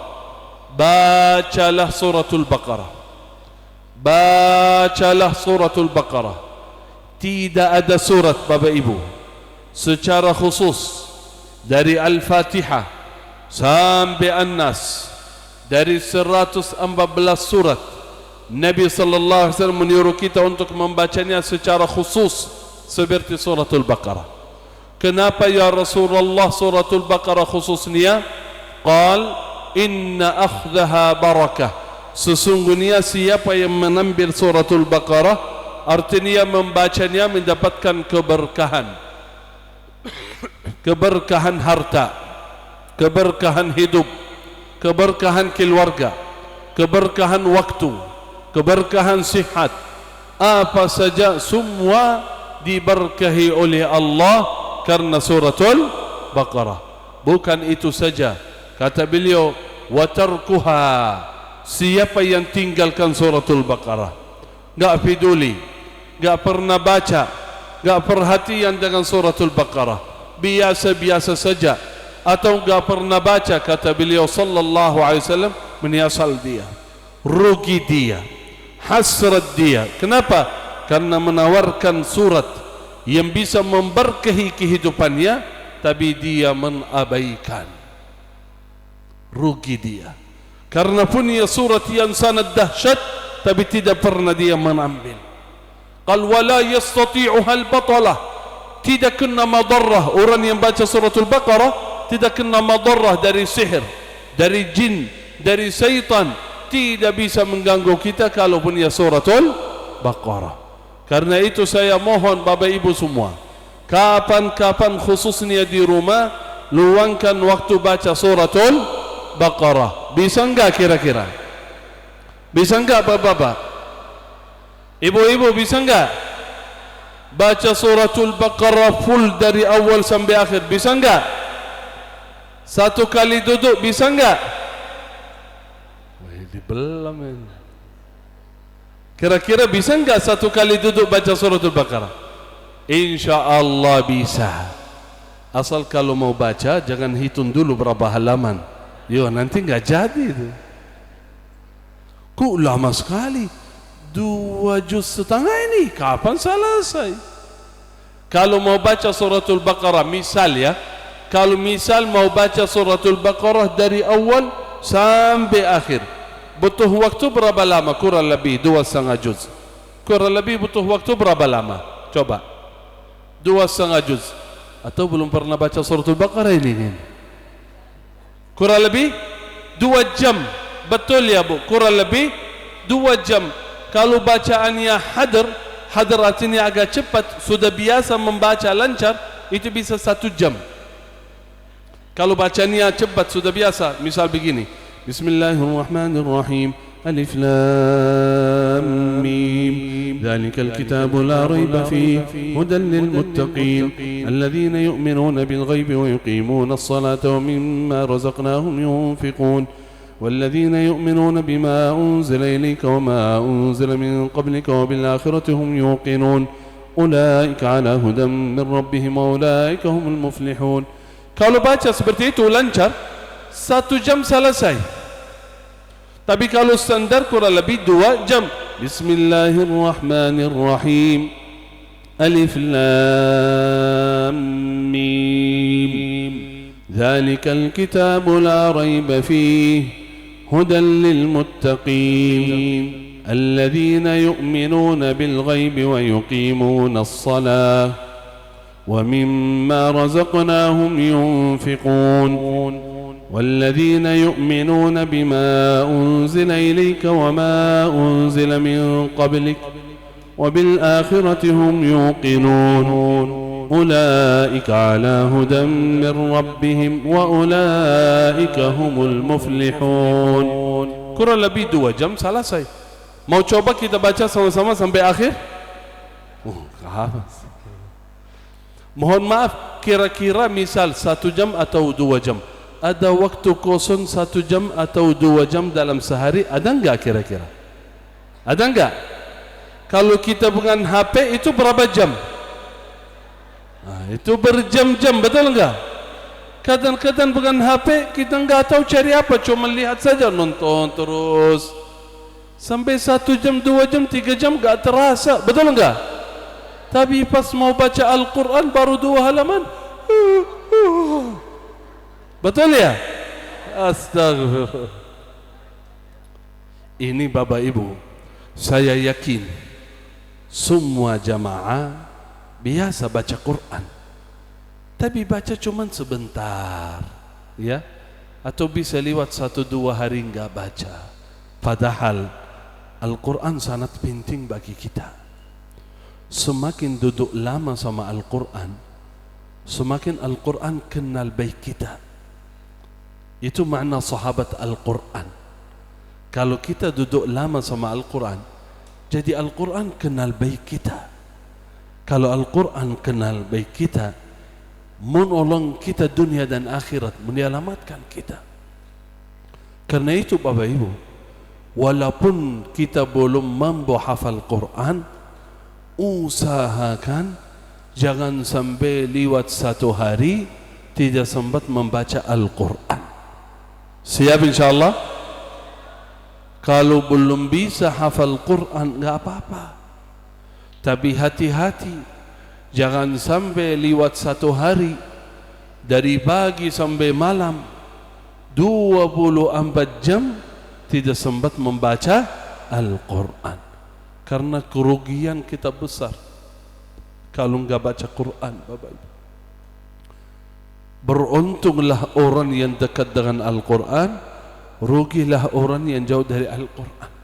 Bacalah suratul Baqarah. Bacalah suratul Baqarah. Tidak ada surat Bapak Ibu secara khusus dari Al-Fatihah sampai An-Nas, dari 114 surat Nabi sallallahu alaihi wasallam menyuruh kita untuk membacanya secara khusus seperti suratul Baqarah. Kenapa ya Rasulullah suratul Baqarah khususnya? Qal inna akhdaha barakah. Sesungguhnya siapa yang menambil suratul Baqarah, artinya membacanya mendapatkan keberkahan. Keberkahan harta, keberkahan hidup, keberkahan keluarga, keberkahan waktu, keberkahan sihat. Apa saja semua diberkahi oleh Allah karena suratul Baqarah. Bukan itu saja, kata beliau, wa tarkuha, siapa yang tinggalkan suratul Baqarah, enggak peduli, enggak pernah baca, enggak perhatian dengan suratul Baqarah, biasa-biasa saja, atau enggak pernah baca, kata beliau sallallahu alaihi wasallam, menyesal dia, rugi dia, hasrat dia. Kenapa? Karena menawarkan surat yang bisa memberkahi kehidupannya, tapi dia mengabaikan. Rugi dia. Karena punya surat yang sangat dahsyat, tapi tidak pernah dia menambil. Qal wala yastati'uha al-batalah, tidak kena madarrah. Orang yang baca suratul Baqarah tidak kena madarrah dari sihir, dari jin, dari syaitan. Tidak bisa mengganggu kita kalau punya suratul Baqarah. Karena itu saya mohon Bapak Ibu semua, kapan-kapan khususnya di rumah, luangkan waktu baca suratul Baqarah. Bisa enggak kira-kira? Bisa enggak Bapak-bapak? Ibu-ibu bisa enggak baca suratul Baqarah full dari awal sampai akhir? Bisa enggak? Satu kali duduk bisa enggak? Wih, belum ini. Kira-kira bisa enggak satu kali duduk baca suratul Baqarah? InsyaAllah bisa. Asal kalau mau baca jangan hitung dulu berapa halaman. Yo, nanti enggak jadi itu. Kok lama sekali? 2 juz setengah ini kapan selesai? Kalau mau baca suratul Baqarah, misal ya, kalau misal mau baca suratul Baqarah dari awal sampai akhir, butuh waktu berapa lama? Kurang lebih 2,5 juz. Kurang lebih butuh waktu berapa lama? Coba 2,5 juz. Atau belum pernah baca suratul Baqarah ini? Kurang lebih 2 jam. Betul ya Bu? Kurang lebih 2 jam. Kalau bacaannya hadar artinya agak cepat, sudah biasa membaca lancar, itu bisa 1 jam. Kalau bacanya cepat sudah biasa, misal begini. Bismillahirrahmanirrahim. Alif Lam Mim. Dzalikal kitabu la raiba fihi hudan lil muttaqin alladzina yu'minuna bil ghaibi wa yuqimuna as-salata wa mimma razaqnahum yunfiqun. والذين يؤمنون بما أنزل إليك وما أنزل من قبلك وبالآخرة هم يوقنون أولئك على هدى من ربهم وأولئك هم المفلحون. Kalau baca seperti itu lancar, 1 jam selesai. Tapi kalau standar kurang lebih 2 jam. Bismillahirrahmanirrahim. Alif Lam Mim. Dzalikal kitabu la raiba fihi هدى للمتقين الذين يؤمنون بالغيب ويقيمون الصلاة ومما رزقناهم ينفقون والذين يؤمنون بما أنزل إليك وما أنزل من قبلك وبالآخرة هم يوقنون أولئك على هدى من ربهم وأولئك هم المفلحون. Kurang lebih 2 jam selesai. Mau coba kita baca sama-sama sampai akhir? Mohon maaf, kira-kira misal 1 jam atau 2 jam. Ada waktu kosong 1 jam atau 2 jam dalam sehari? Ada enggak kira-kira? Ada enggak? Kalau kita dengan HP itu berapa jam? Itu berjam-jam, betul enggak? Kadang-kadang dengan HP kita enggak tahu cari apa, cuma lihat saja, nonton terus sampai 1 jam, 2 jam, 3 jam enggak terasa, betul enggak? Tapi pas mau baca Al-Quran baru 2 halaman, betul ya? Astagfirullah. Ini Bapak Ibu, saya yakin semua jamaah biasa baca Quran, tapi baca cuma sebentar, ya, atau bisa lewat 1-2 hari enggak baca. Padahal Al-Quran sangat penting bagi kita. Semakin duduk lama sama Al-Quran, semakin Al-Quran kenal baik kita. Itu makna sahabat Al-Quran. Kalau kita duduk lama sama Al-Quran, jadi Al-Quran kenal baik kita. Kalau Al-Quran kenal baik kita, menolong kita dunia dan akhirat, menyelamatkan kita. Karena itu Bapak Ibu, walaupun kita belum mampu hafal Quran, usahakan jangan sampai lewat 1 hari tidak sempat membaca Al-Quran. Siap insyaAllah? Kalau belum bisa hafal Quran, enggak apa-apa. Tapi hati-hati, jangan sampai lewat 1 hari dari pagi sampai malam 24 jam tidak sempat membaca Al-Quran. Karena kerugian kita besar kalau enggak baca Quran, Bapak Ibu. Beruntunglah orang yang dekat dengan Al-Quran, rugilah orang yang jauh dari Al-Quran.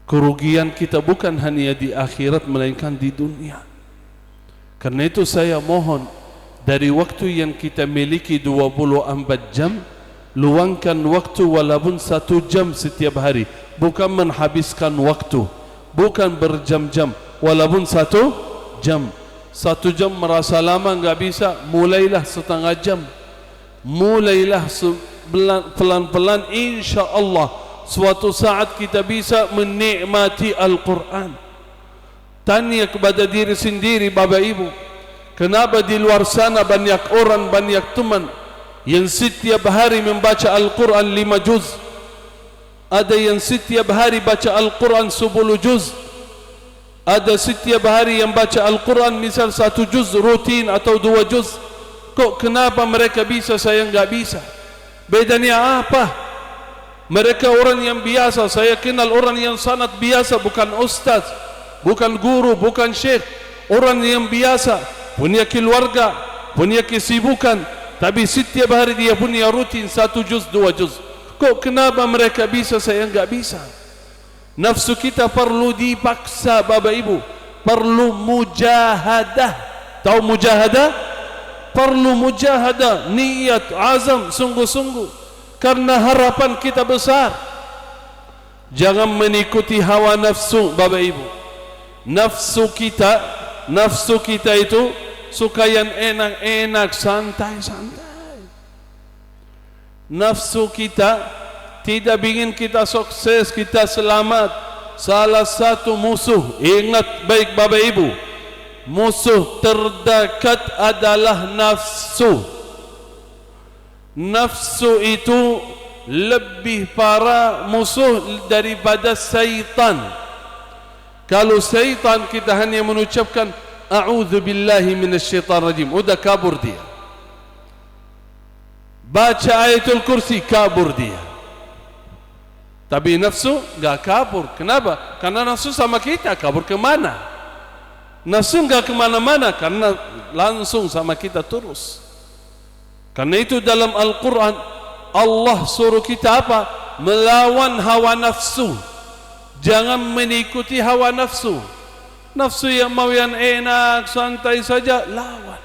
Kerugian kita bukan hanya di akhirat melainkan di dunia. Karena itu saya mohon, dari waktu yang kita miliki 24 jam, luangkan waktu walaupun 1 jam setiap hari. Bukan menghabiskan waktu, bukan berjam-jam, walaupun 1 jam. 1 jam merasa lama enggak bisa, mulailah setengah jam. Mulailah pelan-pelan, insya-Allah suatu saat kita bisa menikmati Al-Quran. Tanya kepada diri sendiri Bapak Ibu, kenapa di luar sana banyak orang, banyak teman yang setiap hari membaca Al-Quran 5 juz, ada yang setiap hari baca Al-Quran 10 juz, ada setiap hari yang baca Al-Quran misal 1 juz rutin atau 2 juz. Kok kenapa mereka bisa, saya enggak bisa? Bedanya apa? Mereka orang yang biasa, saya kenal orang yang sangat biasa, bukan ustaz, bukan guru, bukan syekh. Orang yang biasa, punya keluarga, punya kesibukan, tapi setiap hari dia punya rutin 1 juz, 2 juz. Kok kenapa mereka bisa, saya enggak bisa? Nafsu kita perlu dipaksa Bapak Ibu, perlu mujahadah. Tahu mujahadah? perlu mujahadah, niat, azam, sungguh-sungguh, karena harapan kita besar. Jangan mengikuti hawa nafsu, Bapak Ibu. Nafsu kita itu suka yang enak-enak, santai-santai. Nafsu kita tidak ingin kita sukses, kita selamat. Salah satu musuh, ingat baik Bapak Ibu, musuh terdekat adalah nafsu. Nafsu itu lebih parah musuh daripada syaitan. Kalau syaitan kita hanya mengucapkan a'udzubillahi minasyaitanir rajim, udah kabur dia. Baca ayatul kursi, kabur dia. Tapi nafsu enggak kabur. Kenapa? Karena nafsu sama kita, kabur ke mana? Nafsu enggak kemana-mana, karena langsung sama kita terus. Karena itu dalam Al-Quran Allah suruh kita apa? Melawan hawa nafsu. Jangan mengikuti hawa nafsu. Nafsu yang mau yang enak, santai saja, lawan.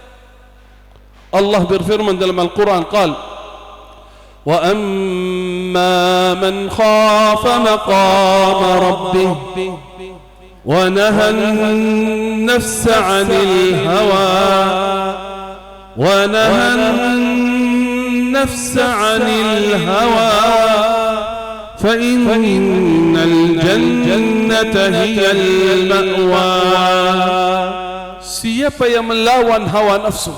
Allah berfirman dalam Al-Quran, qal wa amma man khafa maqama rabbih wa nahan nafsa 'anil hawa wa nahan nafsa 'anil hawa fa innal jannata hiyal ma'wa. Siapa yang melawan hawa nafsu,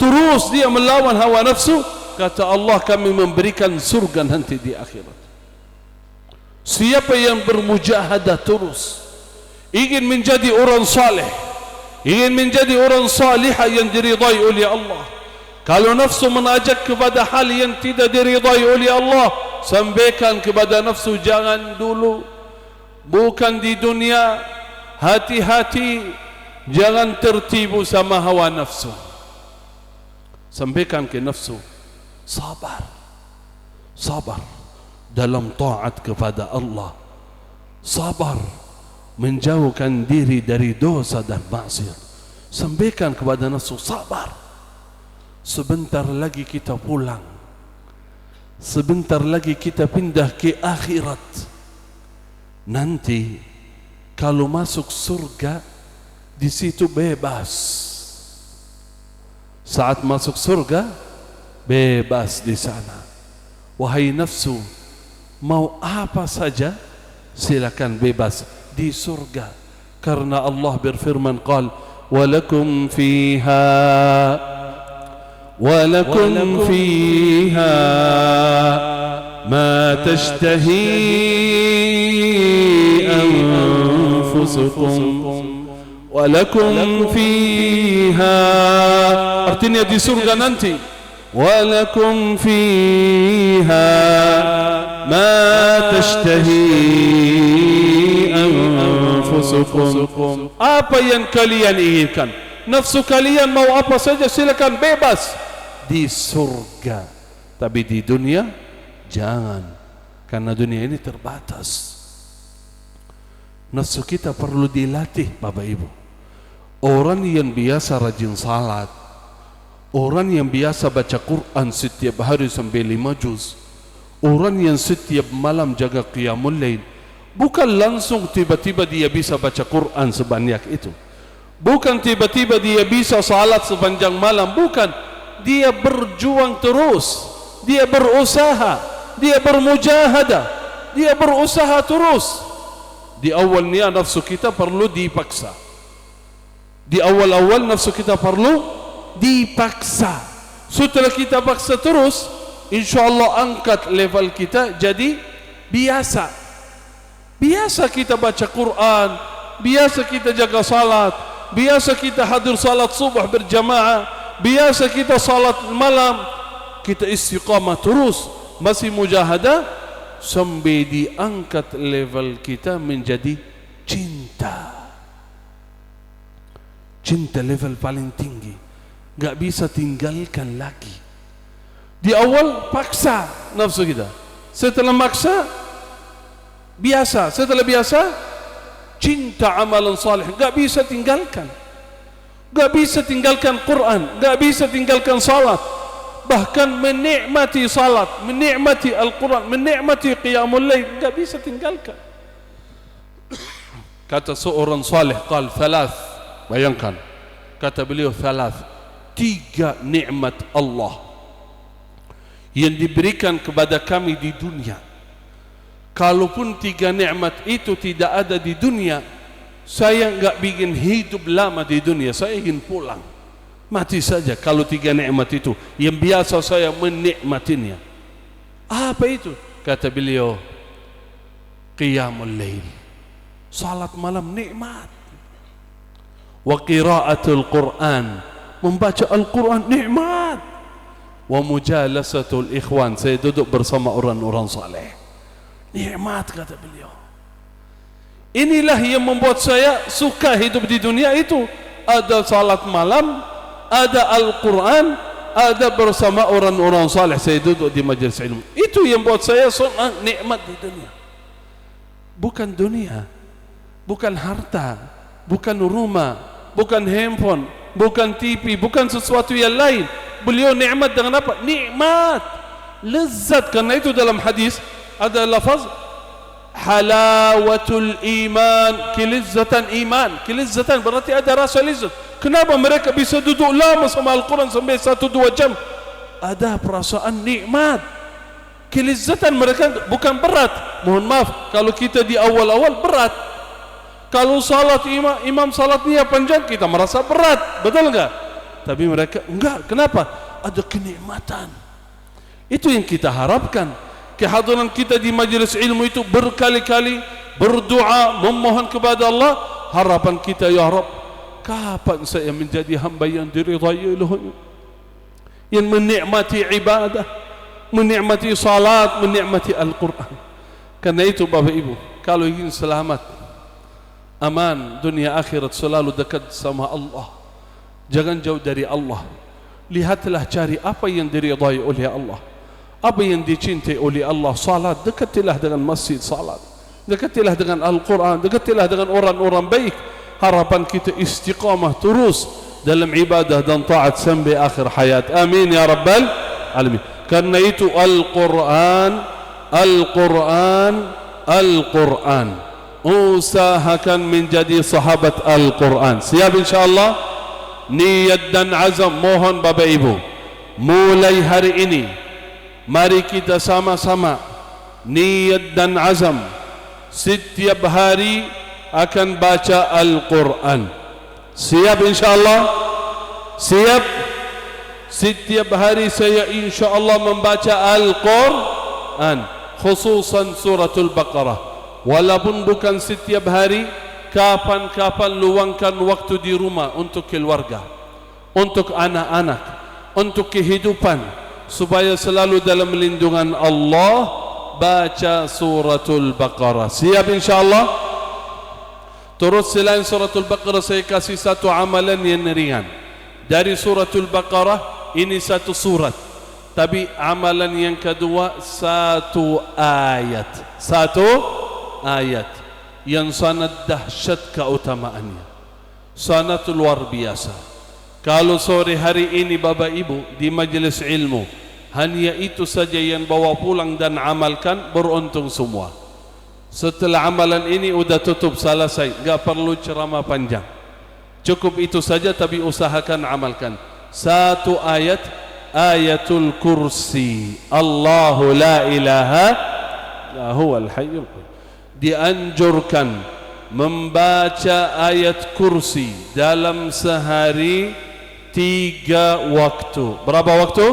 terus dia melawan hawa nafsu, kata Allah, kami memberikan surga nanti di akhirat. Siapa yang bermujahadah terus, ingin menjadi orang saleh, ingin menjadi orang salihah yang diridai oleh Allah. Kalau nafsu mengajak kepada hal yang tidak diridai oleh Allah, sampaikan kepada nafsu, jangan dulu, bukan di dunia. Hati-hati, jangan tertipu sama hawa nafsu. Sampaikan ke nafsu, sabar, sabar dalam taat kepada Allah, sabar menjauhkan diri dari dosa dan maksiat. Sampaikan kepada nafsu, sabar. Sebentar lagi kita pulang, sebentar lagi kita pindah ke akhirat. Nanti kalau masuk surga, di situ bebas. Saat masuk surga, bebas di sana. Wahai nafsu, mau apa saja silakan bebas di surga. Karena Allah berfirman, qal walakum fiha ولكم فيها ما تشتهي أنفسكم ولكم فيها, artinya di surga nanti, ولكم فيها ما تشتهي أنفسكم. Apa yang kalian inginkan, nafsu kalian mau apa saja silakan bebas di surga. Tapi di dunia jangan, karena dunia ini terbatas. Nafsu kita perlu dilatih, Bapak Ibu. Orang yang biasa rajin salat, orang yang biasa baca Quran setiap hari sampai 5 juz, orang yang setiap malam jaga qiyamul lail, bukan langsung tiba-tiba dia bisa baca Quran sebanyak itu. Bukan tiba-tiba dia bisa salat sepanjang malam, bukan. Dia berjuang terus, dia berusaha, dia bermujahadah, dia berusaha terus. Di awalnya nafsu kita perlu dipaksa. Di awal-awal nafsu kita perlu dipaksa. Setelah kita paksa terus, insyaAllah angkat level kita jadi biasa. Biasa kita baca Quran, biasa kita jaga salat, biasa kita hadir salat subuh berjamaah, biasa kita salat malam, kita istiqamah terus, masih mujahadah, sampai diangkat level kita menjadi cinta. Cinta level paling tinggi, gak bisa tinggalkan lagi. Di awal paksa nafsu kita, setelah maksa biasa, setelah biasa cinta amalan salih, gak bisa tinggalkan. Gak bisa tinggalkan Quran, gak bisa tinggalkan salat. Bahkan menikmati salat, menikmati Al-Quran, menikmati Qiyamul Lail, gak bisa tinggalkan. Kata seorang salih, qal thalath, bayangkan, kata beliau thalath, 3 nikmat Allah yang diberikan kepada kami di dunia. Kalaupun 3 nikmat itu tidak ada di dunia, saya enggak bikin hidup lama di dunia, saya ingin pulang, mati saja kalau 3 nikmat itu yang biasa saya menikmatinya. Apa itu? Kata beliau, Qiyamul Lail, salat malam nikmat. Wa qiraatul Quran, membaca Al-Quran nikmat. Wa mujalasatul ikhwan, saya duduk bersama orang-orang saleh, nikmat, kata beliau. Inilah yang membuat saya suka hidup di dunia itu. Ada salat malam, ada Al-Quran, ada bersama orang-orang saleh, saya duduk di majlis ilmu. Itu yang buat saya senang, nikmat di dunia. Bukan dunia, bukan harta, bukan rumah, bukan handphone, bukan TV, bukan sesuatu yang lain. Beliau nikmat dengan apa? Nikmat, lezat. Karena itu dalam hadis ada lafaz halawatul iman, kilizzatan iman. Kilizzatan berarti ada rasa lezat. Kenapa mereka bisa duduk lama sama Al-Quran sampai 1-2 jam? Ada perasaan nikmat. Kilizzatan mereka bukan berat. Mohon maaf kalau kita di awal-awal berat. Kalau salat imam salatnya panjang, kita merasa berat, betul enggak? Tapi mereka enggak. Kenapa? Ada kenikmatan. Itu yang kita harapkan. Kehadiran kita di majlis ilmu itu berkali-kali berdoa memohon kepada Allah. Harapan kita, ya Rabb, kapan saya menjadi hamba yang diridai oleh-Nya, yang menikmati ibadah, menikmati salat, menikmati Al-Quran. Karena itu Bapak Ibu, kalau ingin selamat, aman dunia akhirat, selalu dekat sama Allah, jangan jauh dari Allah. Lihatlah, cari apa yang diridai oleh Allah, apa yang dicintai oleh Allah. Salat, dekatilah dengan masjid salat, dekatilah dengan Al-Quran, dekatilah dengan orang-orang baik. Harapan kita istiqamah terus dalam ibadah dan taat sampai akhir hayat. Amin ya Rabbal Alamin. Karena itu Al-Quran, Al-Quran, Al-Quran. Usahakan menjadi sahabat Al-Quran. Siap insyaAllah? Niat dan azam, mohon Bapak Ibu, mulai hari ini mari kita sama-sama niat dan azam, setiap hari akan baca Al-Quran. Siap insyaAllah? Siap? Setiap hari saya insyaAllah membaca Al-Quran, khususan suratul Baqarah. Walaupun bukan setiap hari, kapan-kapan luangkan waktu di rumah untuk keluarga, untuk anak-anak, untuk kehidupan, supaya selalu dalam lindungan Allah. Baca suratul Baqarah. Siap insyaAllah? Terus selain suratul Baqarah, saya kasih satu amalan yang ringan. Dari suratul Baqarah, ini satu surat, tapi amalan yang kedua satu ayat. Satu ayat yang sangat dahsyat keutamaannya, sangat luar biasa. Kalau sore hari ini Bapak Ibu di majlis ilmu hanya itu saja yang bawa pulang dan amalkan, beruntung semua. Setelah amalan ini udah tutup, selesai, enggak perlu ceramah panjang, cukup itu saja. Tapi usahakan amalkan satu ayat, ayatul kursi, Allahu la ilaha illa huwal hayyul qayyum. Dianjurkan membaca ayat kursi dalam sehari 3 waktu. Berapa waktu?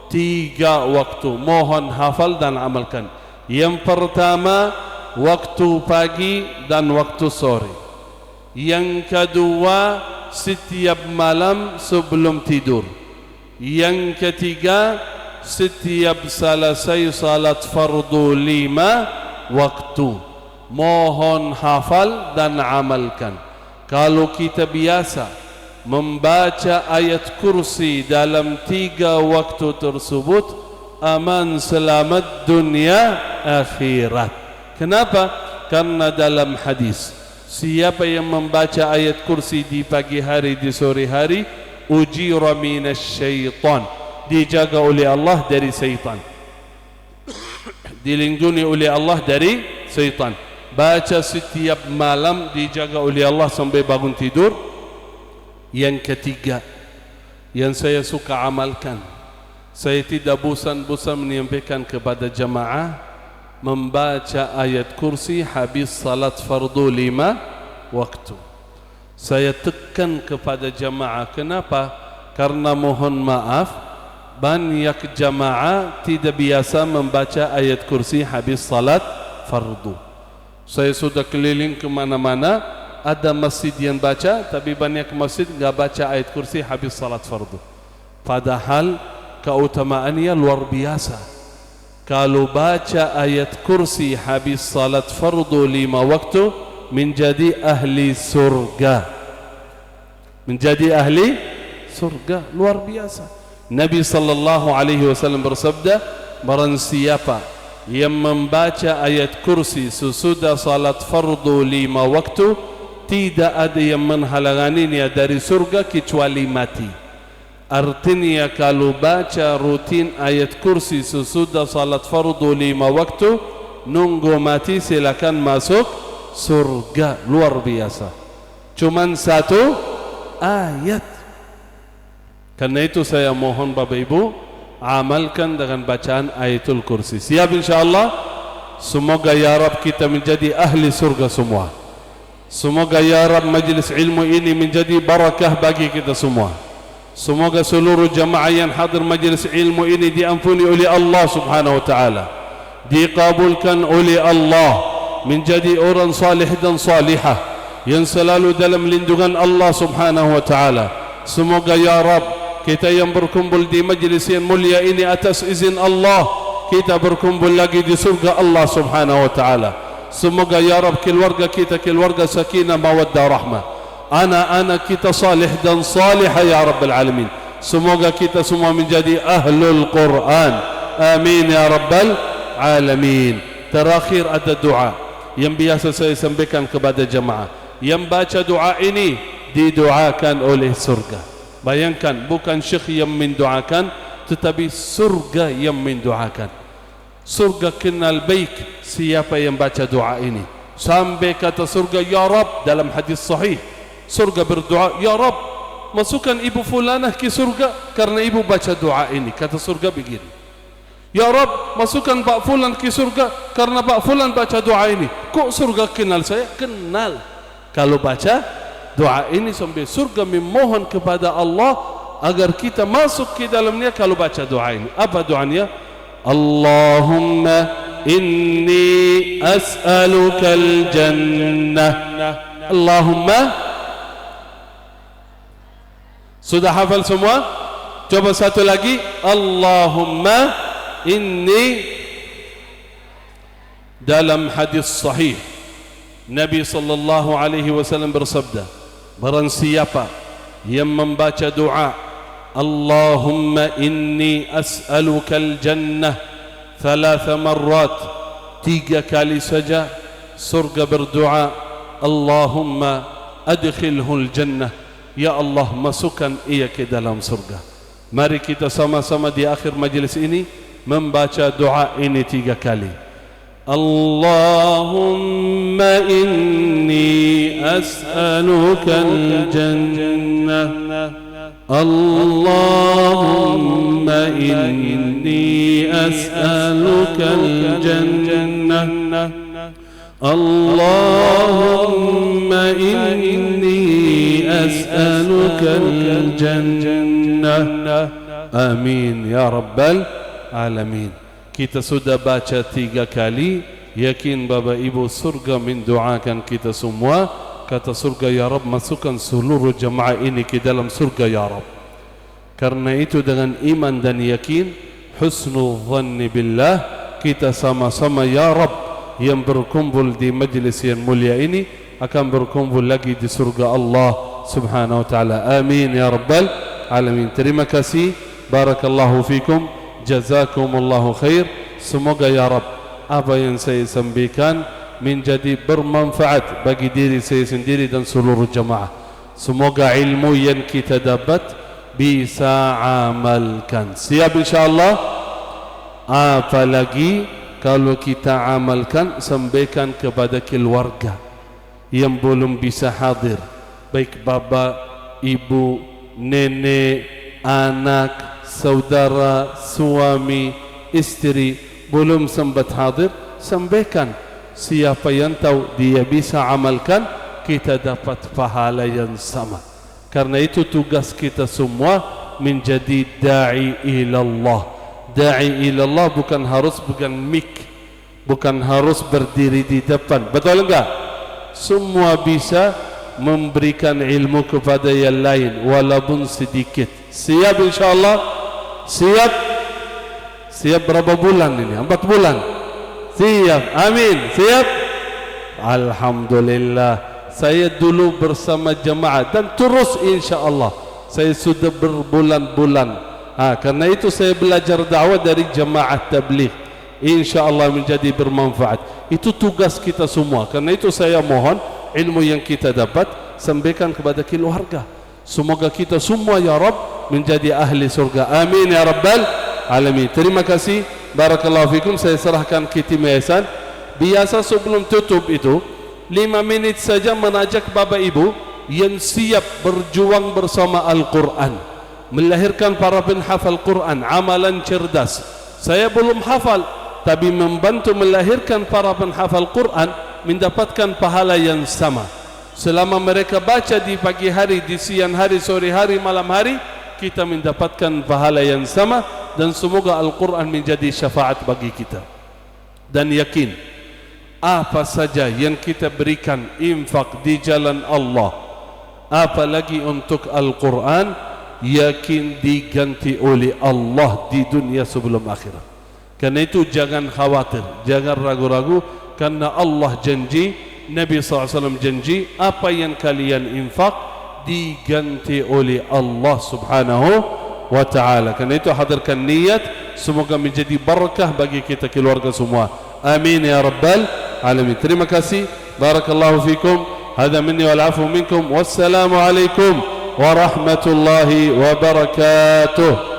3 waktu. Mohon hafal dan amalkan. Yang pertama, waktu pagi dan waktu sore. Yang kedua, setiap malam sebelum tidur. Yang ketiga, setiap selesai salat fardu 5 waktu. Mohon hafal dan amalkan. Kalau kita biasa membaca ayat kursi dalam 3 waktu tersebut, aman selamat dunia akhirat. Kenapa? Karena dalam hadis siapa yang membaca ayat kursi di pagi hari, di sore hari, ujira minasyaitan, dijaga oleh Allah dari syaitan, dilindungi oleh Allah dari syaitan. Baca setiap malam, dijaga oleh Allah sampai bangun tidur. Yang ketiga yang saya suka amalkan, saya tidak bosan-bosan menyampaikan kepada jamaah, membaca ayat kursi habis salat fardu 5 waktu. Saya tekan kepada jamaah. Kenapa? Karena mohon maaf, banyak jamaah tidak biasa membaca ayat kursi habis salat fardu. Saya sudah keliling ke mana-mana, ada masjid yang baca, tapi banyak masjid enggak baca ayat kursi habis salat fardu. Padahal keutamaannya luar biasa. Kalau baca ayat kursi habis salat fardu 5 waktu, menjadi ahli surga. Menjadi ahli surga, luar biasa. Nabi sallallahu alaihi wasallam bersabda, barang siapa yang membaca ayat kursi sesudah salat fardu 5 waktu, tidak ada yang menghalanginya dari surga kecuali mati. Artinya kalau baca rutin ayat kursi sesudah salat fardu 5 waktu, nunggu mati silakan masuk surga. Luar biasa. Cuman satu ayat. Karena itu saya mohon Bapak Ibu, amalkan dengan bacaan ayatul kursi. Siap insyaAllah? Semoga ya Rab kita menjadi ahli surga semua. Semoga ya Rab majlis ilmu ini menjadi barakah bagi kita semua. Semoga seluruh jamaah yang hadir majlis ilmu ini diampuni oleh Allah subhanahu wa ta'ala, diqabulkan oleh Allah, menjadi orang salih dan salihah yang selalu dalam lindungan Allah subhanahu wa ta'ala. Semoga ya Rab kita yang berkumpul di majlis yang mulia ini atas izin Allah, kita berkumpul lagi di surga Allah subhanahu wa ta'ala. Semoga ya Rab keluarga kita keluarga sakinah mawaddah rahmah, anak-anak kita salih dan salihah ya Rabbal Alamin. Semoga kita semua menjadi ahlul Quran. Amin ya Rabbal Alamin. Terakhir ada doa yang biasa saya sampaikan kepada jamaah. Yang baca doa ini didoakan oleh surga. Bayangkan, bukan syekh yang mendoakan, tetapi surga yang mendoakan. Surga kenal baik siapa yang baca doa ini. Sampai kata surga, ya Rab, dalam hadis sahih, surga berdoa, ya Rab, masukkan ibu fulanah ke surga karena ibu baca doa ini. Kata surga begini, ya Rab, masukkan Pak Fulan ke surga karena Pak Fulan baca doa ini. Kok surga kenal saya? Kenal. Kalau baca doa ini sampai surga memohon kepada Allah agar kita masuk ke dalamnya kalau baca doa ini. Apa doanya? Allahumma inni as'alukal jannah. Allahumma. Sudah hafal semua? Coba satu lagi. Allahumma inni. Dalam hadis sahih Nabi sallallahu alaihi wasallam bersabda, barang siapa yang membaca doa Allahumma inni as'alukal jannah 3 marrat, 3 kali saja, surga berdoa, Allahumma adkhilhul jannah, ya Allah masukkan ia ke dalam surga. Mari kita sama-sama di akhir majlis ini membaca doa ini 3 kali. Allahumma inni as'alukal jannah, Allahumma inni as'alukal jannah, Allahumma inni as'alukal jannah. Amin ya Rabbal Alamin. Kita sudah baca 3 kali. Yakin Bapak Ibu surga mendoakan kita semua. Kata surga, ya Rabb masukkan seluruh jamaah ini ke dalam surga ya Rabb. Karena itu dengan iman dan yakin, husnul dhanni billah, kita sama-sama ya Rabb yang berkumpul di majlis yang mulia ini akan berkumpul lagi di surga Allah subhanahu wa ta'ala. Amin ya Rabbal Alamin. Terima kasih. Barakallahu fikum. Jazakumullahu khair. Semoga ya Rabb apa yang saya sampaikan menjadi bermanfaat bagi diri saya sendiri dan seluruh jamaah. Semoga ilmu yang kita dapat bisa amalkan. Siap insyaAllah? Apalagi kalau kita amalkan, sampaikan kepada keluarga yang belum bisa hadir, baik bapa, ibu, nenek, anak, saudara, suami, istri belum sempat hadir, sampaikan. Siapa yang tahu dia bisa amalkan, kita dapat pahala yang sama. Karena itu tugas kita semua menjadi da'i ilallah. Da'i ilallah bukan harus pegang mic, bukan harus berdiri di depan, betul enggak? Semua bisa memberikan ilmu kepada yang lain walaupun sedikit. Siap insyaAllah? Siap? Siap berapa bulan ini? 4 bulan? Siap, amin. Siap? Alhamdulillah. Saya dulu bersama jemaah dan terus insyaAllah saya sudah berbulan-bulan. Karena itu saya belajar dakwah dari jemaah tabligh. InsyaAllah menjadi bermanfaat. Itu tugas kita semua. Karena itu saya mohon ilmu yang kita dapat sampaikan kepada keluarga. Semoga kita semua ya Rabb menjadi ahli surga. Amin ya Rabbal alamin. Terima kasih. Barakallahu fikum. Saya serahkan ke tim yayasan. Biasa sebelum tutup itu 5 minit saja mengajak Bapak Ibu yang siap berjuang bersama Al-Quran, melahirkan para penghafal Quran, amalan cerdas. Saya belum hafal, tapi membantu melahirkan para penghafal Quran mendapatkan pahala yang sama. Selama mereka baca di pagi hari, di siang hari, sore hari, malam hari, kita mendapatkan pahala yang sama. Dan semoga Al-Quran menjadi syafaat bagi kita. Dan yakin, apa saja yang kita berikan infak di jalan Allah, apalagi untuk Al-Quran, yakin diganti oleh Allah di dunia sebelum akhirat. Karena itu jangan khawatir, jangan ragu-ragu, karena Allah janji, Nabi SAW janji, apa yang kalian infak diganti oleh Allah subhanahu wa ta'ala. Karena itu hadirkan niat, semoga menjadi barakah bagi kita keluarga semua. Amin ya Rabbal alamin. Terima kasih. Barakallahu fikum. Hadha minni wal afu minkum. Wassalamu alaikum warahmatullahi wabarakatuh.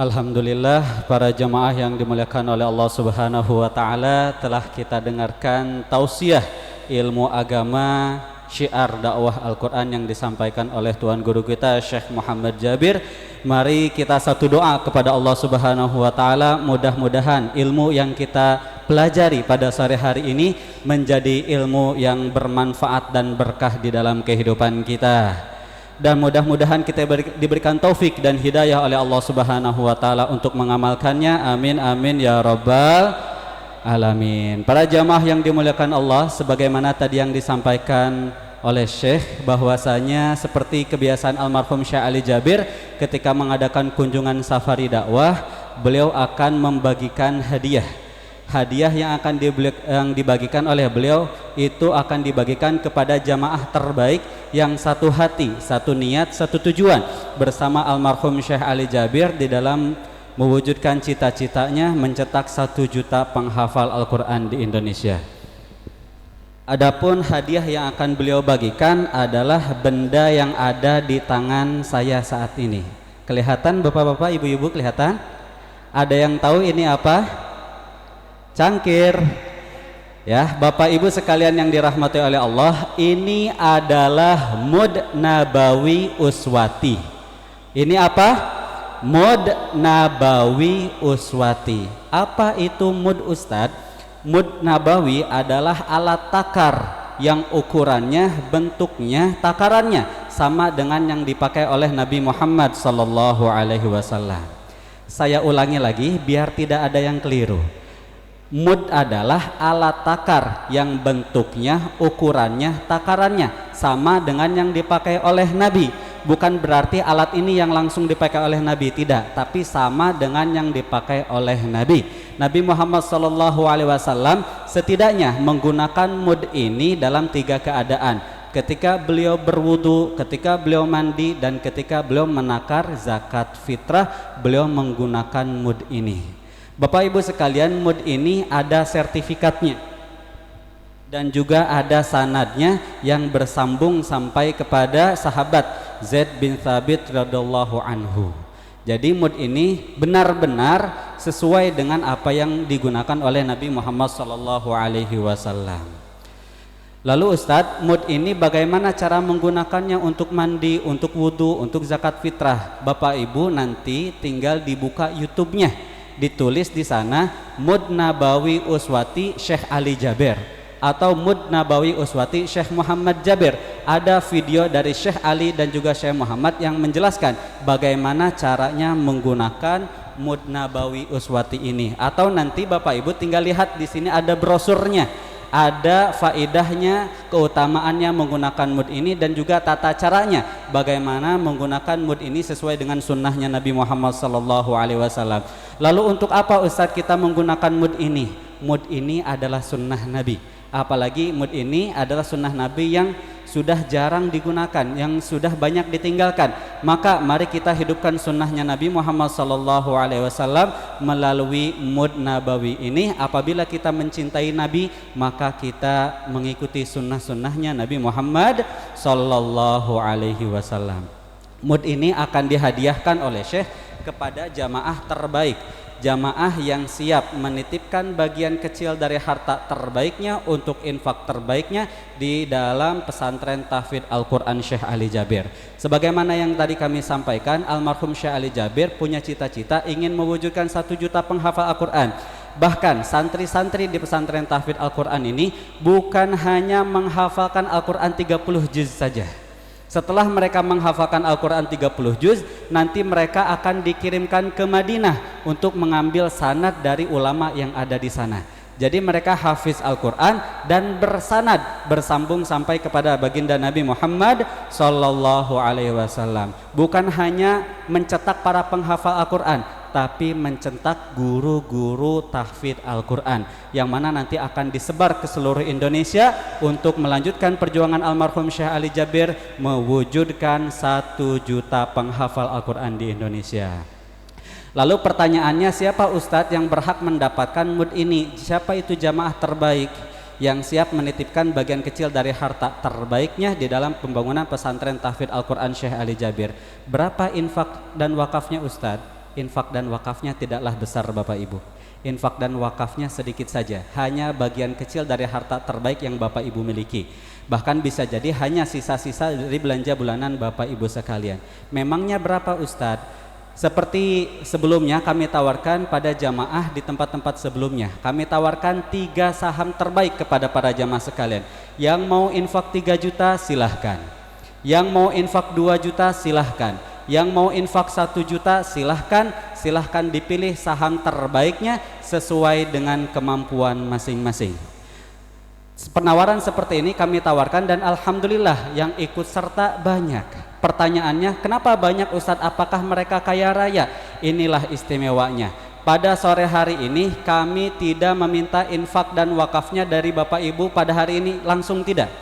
Alhamdulillah, para jemaah yang dimuliakan oleh Allah Subhanahu wa taala, telah kita dengarkan tausiah ilmu agama syiar dakwah Al-Quran yang disampaikan oleh Tuan Guru kita Syekh Muhammad Jabir. Mari kita satu doa kepada Allah Subhanahu wa taala, mudah-mudahan ilmu yang kita pelajari pada sore hari ini menjadi ilmu yang bermanfaat dan berkah di dalam kehidupan kita. Dan mudah-mudahan kita diberikan taufik dan hidayah oleh Allah Subhanahu wa taala untuk mengamalkannya. Amin amin ya rabbal alamin. Para jamaah yang dimuliakan Allah, sebagaimana tadi yang disampaikan oleh Syekh, bahwasanya seperti kebiasaan almarhum Syekh Ali Jabir ketika mengadakan kunjungan safari dakwah, beliau akan membagikan hadiah. Hadiah yang akan dibagikan oleh beliau itu akan dibagikan kepada jamaah terbaik yang satu hati, satu niat, satu tujuan bersama almarhum Syekh Ali Jabir di dalam mewujudkan cita-citanya mencetak 1 juta penghafal Al-Quran di Indonesia. Adapun hadiah yang akan beliau bagikan adalah benda yang ada di tangan saya saat ini. Kelihatan bapak-bapak, ibu-ibu, kelihatan? Ada yang tahu ini apa? Cangkir. Ya, Bapak Ibu sekalian yang dirahmati oleh Allah, ini adalah mud nabawi uswati. Ini apa? Mud nabawi uswati. Apa itu mud, Ustadz? Mud nabawi adalah alat takar yang ukurannya, bentuknya, takarannya sama dengan yang dipakai oleh Nabi Muhammad sallallahu alaihi wasallam. Saya ulangi lagi biar tidak ada yang keliru. Mud adalah alat takar yang bentuknya, ukurannya, takarannya sama dengan yang dipakai oleh Nabi. Bukan berarti alat ini yang langsung dipakai oleh Nabi, tidak, tapi sama dengan yang dipakai oleh Nabi. Nabi Muhammad SAW Setidaknya menggunakan mud ini dalam 3 keadaan. Ketika beliau berwudu, ketika beliau mandi, dan ketika beliau menakar zakat fitrah, beliau menggunakan mud ini. Bapak Ibu sekalian, mud ini ada sertifikatnya dan juga ada sanadnya yang bersambung sampai kepada sahabat Zaid bin Thabit radhiyallahu anhu. Jadi mud ini benar-benar sesuai dengan apa yang digunakan oleh Nabi Muhammad SAW. Lalu Ustadz, mud ini bagaimana cara menggunakannya untuk mandi, untuk wudhu, untuk zakat fitrah? Bapak Ibu nanti tinggal dibuka YouTube-nya, ditulis di sana Mud Nabawi Uswati Syekh Ali Jabir atau Mud Nabawi Uswati Syekh Muhammad Jabir. Ada video dari Syekh Ali dan juga Syekh Muhammad yang menjelaskan bagaimana caranya menggunakan Mud Nabawi Uswati ini. Atau nanti Bapak Ibu tinggal lihat di sini ada brosurnya, ada faedahnya, keutamaannya menggunakan mud ini, dan juga tata caranya bagaimana menggunakan mud ini sesuai dengan sunnahnya Nabi Muhammad SAW. Lalu untuk apa Ustadz kita menggunakan mud ini? Mud ini adalah sunnah Nabi. Apalagi mud ini adalah sunnah Nabi yang sudah jarang digunakan, yang sudah banyak ditinggalkan. Maka mari kita hidupkan sunnahnya Nabi Muhammad SAW melalui mud nabawi ini. Apabila kita mencintai Nabi, maka kita mengikuti sunnah-sunnahnya Nabi Muhammad SAW. Mud ini akan dihadiahkan oleh Syekh kepada jamaah terbaik, jamaah yang siap menitipkan bagian kecil dari harta terbaiknya untuk infak terbaiknya di dalam pesantren tahfidz Al-Quran Syekh Ali Jabir. Sebagaimana yang tadi kami sampaikan, almarhum Syekh Ali Jabir punya cita-cita ingin mewujudkan 1 juta penghafal Al-Quran. Bahkan santri-santri di pesantren tahfidz Al-Quran ini bukan hanya menghafalkan Al-Quran 30 juz saja. Setelah mereka menghafalkan Al-Quran 30 juz, nanti mereka akan dikirimkan ke Madinah untuk mengambil sanad dari ulama yang ada di sana. Jadi mereka hafiz Al-Quran dan bersanad, bersambung sampai kepada baginda Nabi Muhammad SAW. Bukan hanya mencetak para penghafal Al-Quran, tapi mencetak guru-guru tahfidz Al-Quran yang mana nanti akan disebar ke seluruh Indonesia untuk melanjutkan perjuangan almarhum Syekh Ali Jabir mewujudkan 1 juta penghafal Al-Quran di Indonesia. Lalu pertanyaannya, siapa Ustadz yang berhak mendapatkan mud ini? Siapa itu jamaah terbaik yang siap menitipkan bagian kecil dari harta terbaiknya di dalam pembangunan pesantren tahfidz Al-Quran Syekh Ali Jabir? Berapa infak dan wakafnya Ustadz? Infak dan wakafnya tidaklah besar Bapak Ibu. Infak dan wakafnya sedikit saja, hanya bagian kecil dari harta terbaik yang Bapak Ibu miliki. Bahkan bisa jadi hanya sisa-sisa dari belanja bulanan Bapak Ibu sekalian. Memangnya berapa Ustadz? Seperti sebelumnya kami tawarkan pada jamaah di tempat-tempat sebelumnya, kami tawarkan 3 saham terbaik kepada para jamaah sekalian. Yang mau infak 3 juta silahkan, yang mau infak 2 juta silahkan, yang mau infak 1 juta silahkan. Silahkan dipilih saham terbaiknya sesuai dengan kemampuan masing-masing. Penawaran seperti ini kami tawarkan dan alhamdulillah yang ikut serta banyak. Pertanyaannya, kenapa banyak Ustadz? Apakah mereka kaya raya? Inilah istimewanya. Pada sore hari ini kami tidak meminta infak dan wakafnya dari Bapak Ibu pada hari ini, langsung tidak.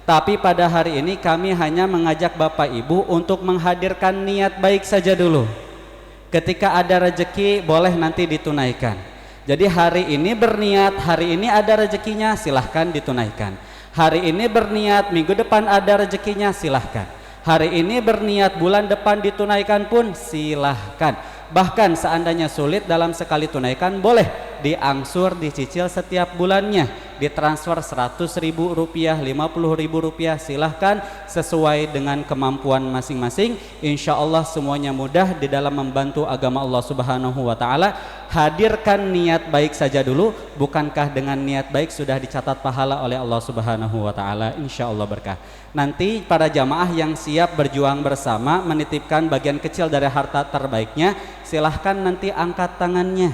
Tapi pada hari ini kami hanya mengajak Bapak Ibu untuk menghadirkan niat baik saja dulu. Ketika ada rezeki boleh nanti ditunaikan. Jadi hari ini berniat, hari ini ada rezekinya, silahkan ditunaikan. Hari ini berniat, minggu depan ada rezekinya, silahkan. Hari ini berniat, bulan depan ditunaikan pun silahkan. Bahkan seandainya sulit dalam sekali tunaikan, boleh diangsur, dicicil setiap bulannya, ditransfer 100.000 rupiah, 50.000 rupiah, silahkan sesuai dengan kemampuan masing-masing. Insya Allah semuanya mudah di dalam membantu agama Allah Subhanahu wa Ta'ala. Hadirkan niat baik saja dulu. Bukankah dengan niat baik sudah dicatat pahala oleh Allah Subhanahu wa Ta'ala? Insya Allah berkah. Nanti para jamaah yang siap berjuang bersama menitipkan bagian kecil dari harta terbaiknya, silahkan nanti angkat tangannya,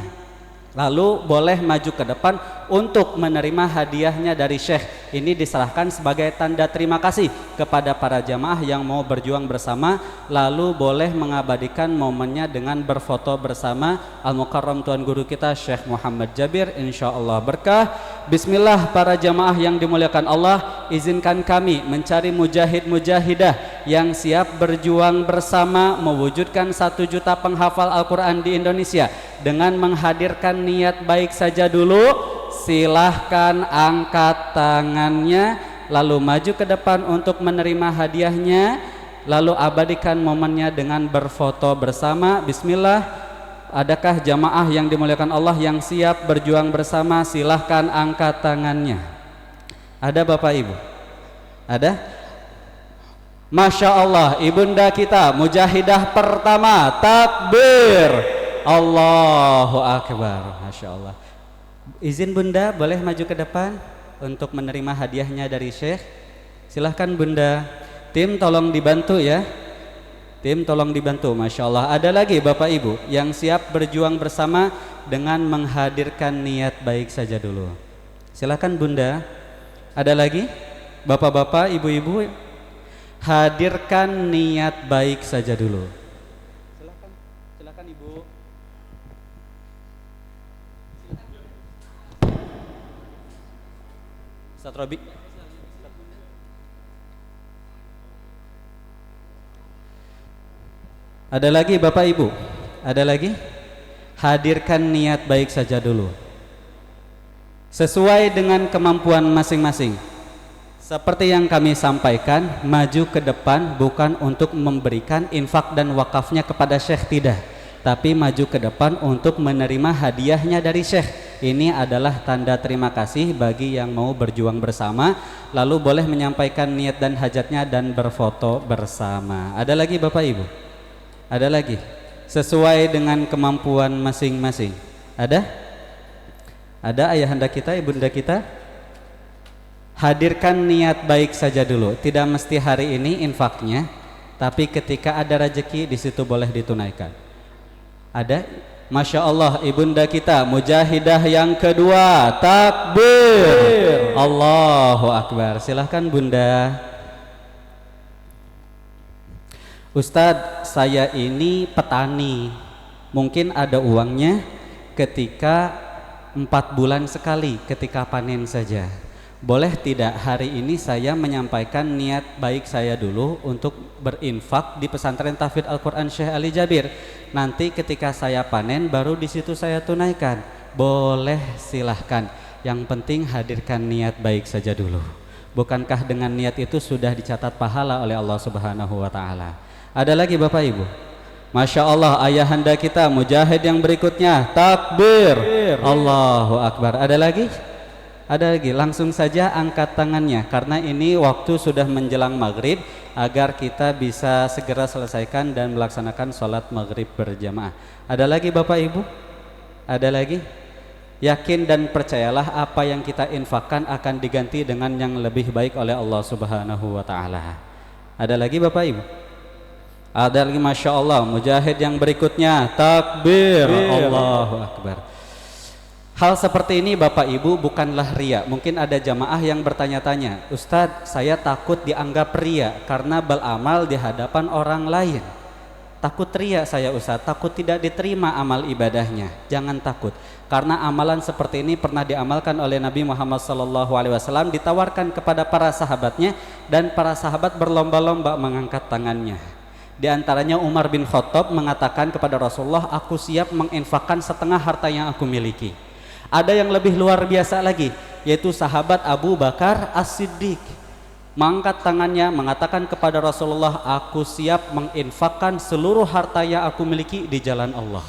lalu boleh maju ke depan untuk menerima hadiahnya dari Syekh. Ini diserahkan sebagai tanda terima kasih kepada para jamaah yang mau berjuang bersama. Lalu boleh mengabadikan momennya dengan berfoto bersama Al-Mukarram Tuan Guru kita Syekh Muhammad Jabir. Insya Allah berkah. Bismillah para jamaah yang dimuliakan Allah, izinkan kami mencari mujahid-mujahidah yang siap berjuang bersama mewujudkan 1 juta penghafal Al-Quran di Indonesia. Dengan menghadirkan niat baik saja dulu, silahkan angkat tangannya, lalu maju ke depan untuk menerima hadiahnya, lalu abadikan momennya dengan berfoto bersama. Bismillah. Adakah jamaah yang dimuliakan Allah yang siap berjuang bersama? Silahkan angkat tangannya. Ada Bapak Ibu? Ada? Masya Allah, ibunda kita mujahidah pertama. Takbir, Allahu Akbar. Masya Allah. Izin bunda boleh maju ke depan untuk menerima hadiahnya dari Syekh. Silahkan bunda. Tim tolong dibantu ya. Tim tolong dibantu. Masya Allah. Ada lagi Bapak Ibu yang siap berjuang bersama dengan menghadirkan niat baik saja dulu. Silakan bunda. Ada lagi bapak-bapak, ibu-ibu, hadirkan niat baik saja dulu. Silakan ibu. Ustaz Robi. Ada lagi Bapak Ibu? Ada lagi? Hadirkan niat baik saja dulu. Sesuai dengan kemampuan masing-masing. Seperti yang kami sampaikan, maju ke depan bukan untuk memberikan infak dan wakafnya kepada Syekh, tidak. Tapi maju ke depan untuk menerima hadiahnya dari Syekh. Ini adalah tanda terima kasih bagi yang mau berjuang bersama. Lalu boleh menyampaikan niat dan hajatnya dan berfoto bersama. Ada lagi Bapak Ibu? Ada lagi? Sesuai dengan kemampuan masing-masing. Ada? Ada ayahanda kita, ibunda kita? Hadirkan niat baik saja dulu. Tidak mesti hari ini infaknya, tapi ketika ada rezeki di situ boleh ditunaikan. Ada? Masya Allah, ibunda kita mujahidah yang kedua. Takbir, Allahu Akbar. Silahkan bunda. Ustadz, saya ini petani, mungkin ada uangnya ketika 4 bulan sekali ketika panen saja. Boleh tidak hari ini saya menyampaikan niat baik saya dulu untuk berinfak di pesantren Tahfidz Al-Quran Syekh Ali Jabir. Nanti ketika saya panen baru di situ saya tunaikan. Boleh, silahkan. Yang penting hadirkan niat baik saja dulu. Bukankah dengan niat itu sudah dicatat pahala oleh Allah Subhanahu wa Ta'ala? Ada lagi Bapak Ibu? Masya Allah, ayahanda kita mujahid yang berikutnya. Takbir, Allahu Akbar. Ada lagi? Ada lagi? Langsung saja angkat tangannya, karena ini waktu sudah menjelang maghrib, agar kita bisa segera selesaikan dan melaksanakan sholat maghrib berjamaah. Ada lagi Bapak Ibu? Ada lagi? Yakin dan percayalah apa yang kita infakkan akan diganti dengan yang lebih baik oleh Allah Subhanahu wa Ta'ala. Ada lagi Bapak Ibu? Ada lagi? Masya Allah, mujahid yang berikutnya. Takbir, Allahu Akbar. Hal seperti ini Bapak Ibu bukanlah ria. Mungkin ada jamaah yang bertanya-tanya, Ustadz, saya takut dianggap ria karena beramal di hadapan orang lain. Takut ria saya Ustadz, takut tidak diterima amal ibadahnya. Jangan takut, karena amalan seperti ini pernah diamalkan oleh Nabi Muhammad SAW, ditawarkan kepada para sahabatnya, dan para sahabat berlomba-lomba mengangkat tangannya. Di antaranya Umar bin Khattab mengatakan kepada Rasulullah, aku siap menginfakkan setengah harta yang aku miliki. Ada yang lebih luar biasa lagi, yaitu sahabat Abu Bakar As-Siddiq mengangkat tangannya mengatakan kepada Rasulullah, aku siap menginfakkan seluruh harta yang aku miliki di jalan Allah.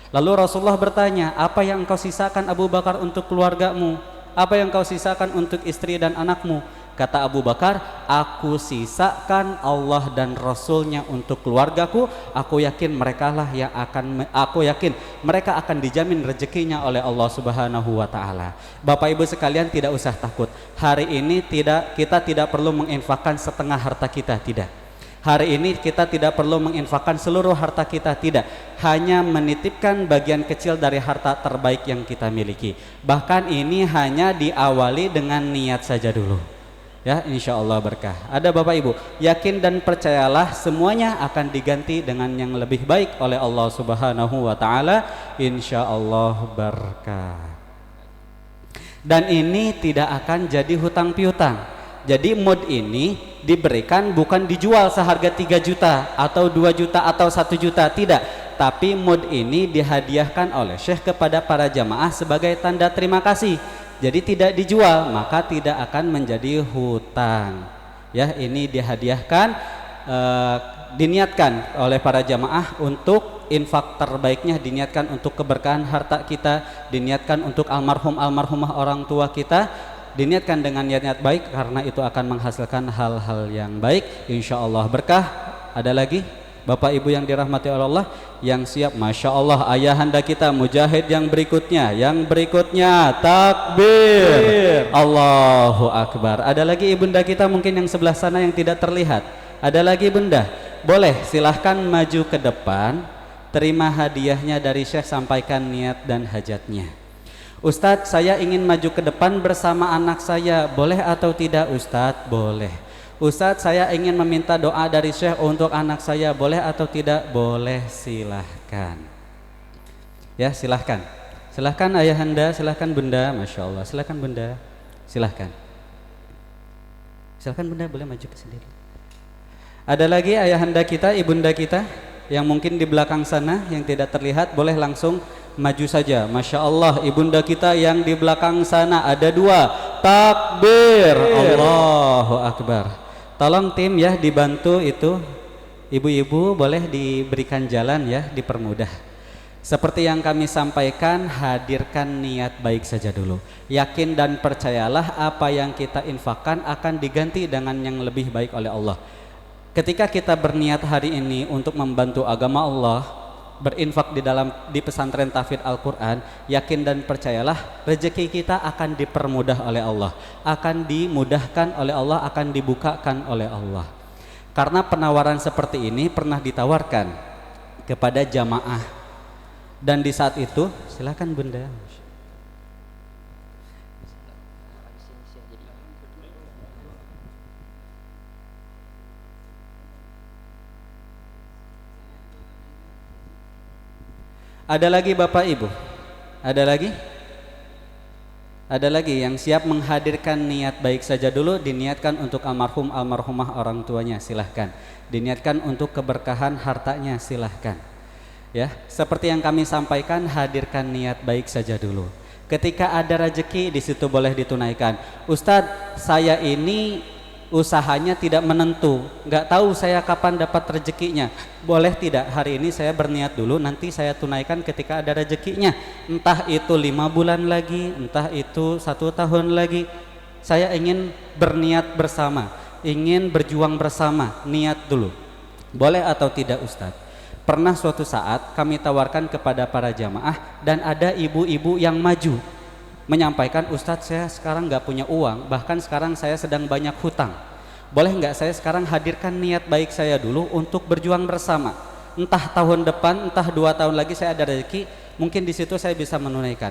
Lalu Rasulullah bertanya, apa yang engkau sisakan Abu Bakar untuk keluargamu? Apa yang engkau sisakan untuk istri dan anakmu? Kata Abu Bakar, aku sisakan Allah dan Rasulnya untuk keluargaku. Aku yakin mereka akan dijamin rezekinya oleh Allah Subhanahu wa Ta'ala. Bapak Ibu sekalian, tidak usah takut. Hari ini kita tidak perlu menginfakkan setengah harta kita, tidak. Hari ini kita tidak perlu menginfakkan seluruh harta kita, tidak. Hanya menitipkan bagian kecil dari harta terbaik yang kita miliki. Bahkan ini hanya diawali dengan niat saja dulu. Ya, insya Allah berkah. Ada Bapak Ibu, yakin dan percayalah semuanya akan diganti dengan yang lebih baik oleh Allah Subhanahu wa Ta'ala. Insya Allah berkah. Dan ini tidak akan jadi hutang piutang. Jadi mud ini diberikan bukan dijual seharga 3 juta atau 2 juta atau 1 juta, tidak. Tapi mud ini dihadiahkan oleh Syekh kepada para jamaah sebagai tanda terima kasih. Jadi tidak dijual, maka tidak akan menjadi hutang. Ya, ini dihadiahkan, diniatkan oleh para jamaah untuk infak terbaiknya, diniatkan untuk keberkahan harta kita, diniatkan untuk almarhumah orang tua kita, diniatkan dengan niat-niat baik karena itu akan menghasilkan hal-hal yang baik, insya Allah berkah. Ada lagi Bapak Ibu yang dirahmati oleh Allah yang siap? Masya Allah, ayahanda kita mujahid yang berikutnya takbir, Allahu Akbar. Ada lagi ibunda kita mungkin yang sebelah sana yang tidak terlihat? Ada lagi bunda? Boleh silahkan maju ke depan, terima hadiahnya dari Syekh, sampaikan niat dan hajatnya. Ustadz, saya ingin maju ke depan bersama anak saya, boleh atau tidak Ustadz? Boleh. Ustadz, saya ingin meminta doa dari Syekh untuk anak saya, boleh atau tidak? Boleh, silahkan. Ya, silahkan. Silahkan ayahanda, silahkan bunda. Masya Allah, silahkan bunda. Silahkan. Silahkan bunda, boleh maju ke sendiri. Ada lagi ayahanda kita, ibunda kita yang mungkin di belakang sana yang tidak terlihat, boleh langsung maju saja. Masya Allah, ibunda kita yang di belakang sana ada 2, takbir, Allahu Akbar. Tolong tim ya dibantu itu, ibu-ibu boleh diberikan jalan ya, dipermudah. Seperti yang kami sampaikan, hadirkan niat baik saja dulu. Yakin dan percayalah apa yang kita infakkan akan diganti dengan yang lebih baik oleh Allah. Ketika kita berniat hari ini untuk membantu agama Allah, berinfak di pesantren tahfidz Al-Quran, yakin dan percayalah rezeki kita akan dipermudah oleh Allah, akan dimudahkan oleh Allah, akan dibukakan oleh Allah. Karena penawaran seperti ini pernah ditawarkan kepada jamaah, dan di saat itu silakan bunda. Ada lagi Bapak Ibu? Ada lagi? Ada lagi yang siap menghadirkan niat baik saja dulu, diniatkan untuk almarhumah orang tuanya, silahkan. Diniatkan untuk keberkahan hartanya, silahkan. Ya, seperti yang kami sampaikan, hadirkan niat baik saja dulu. Ketika ada rezeki di situ boleh ditunaikan. Ustadz, saya ini usahanya tidak menentu, nggak tahu saya kapan dapat rezekinya. Boleh tidak hari ini saya berniat dulu, nanti saya tunaikan ketika ada rezekinya. Entah itu 5 bulan lagi, entah itu 1 tahun lagi. Saya ingin berniat bersama, ingin berjuang bersama, niat dulu. Boleh atau tidak Ustadz? Pernah suatu saat kami tawarkan kepada para jamaah dan ada ibu-ibu yang maju menyampaikan, Ustadz saya sekarang nggak punya uang, bahkan sekarang saya sedang banyak hutang. Boleh nggak saya sekarang hadirkan niat baik saya dulu untuk berjuang bersama. Entah tahun depan, entah 2 tahun lagi saya ada rezeki, mungkin di situ saya bisa menunaikan.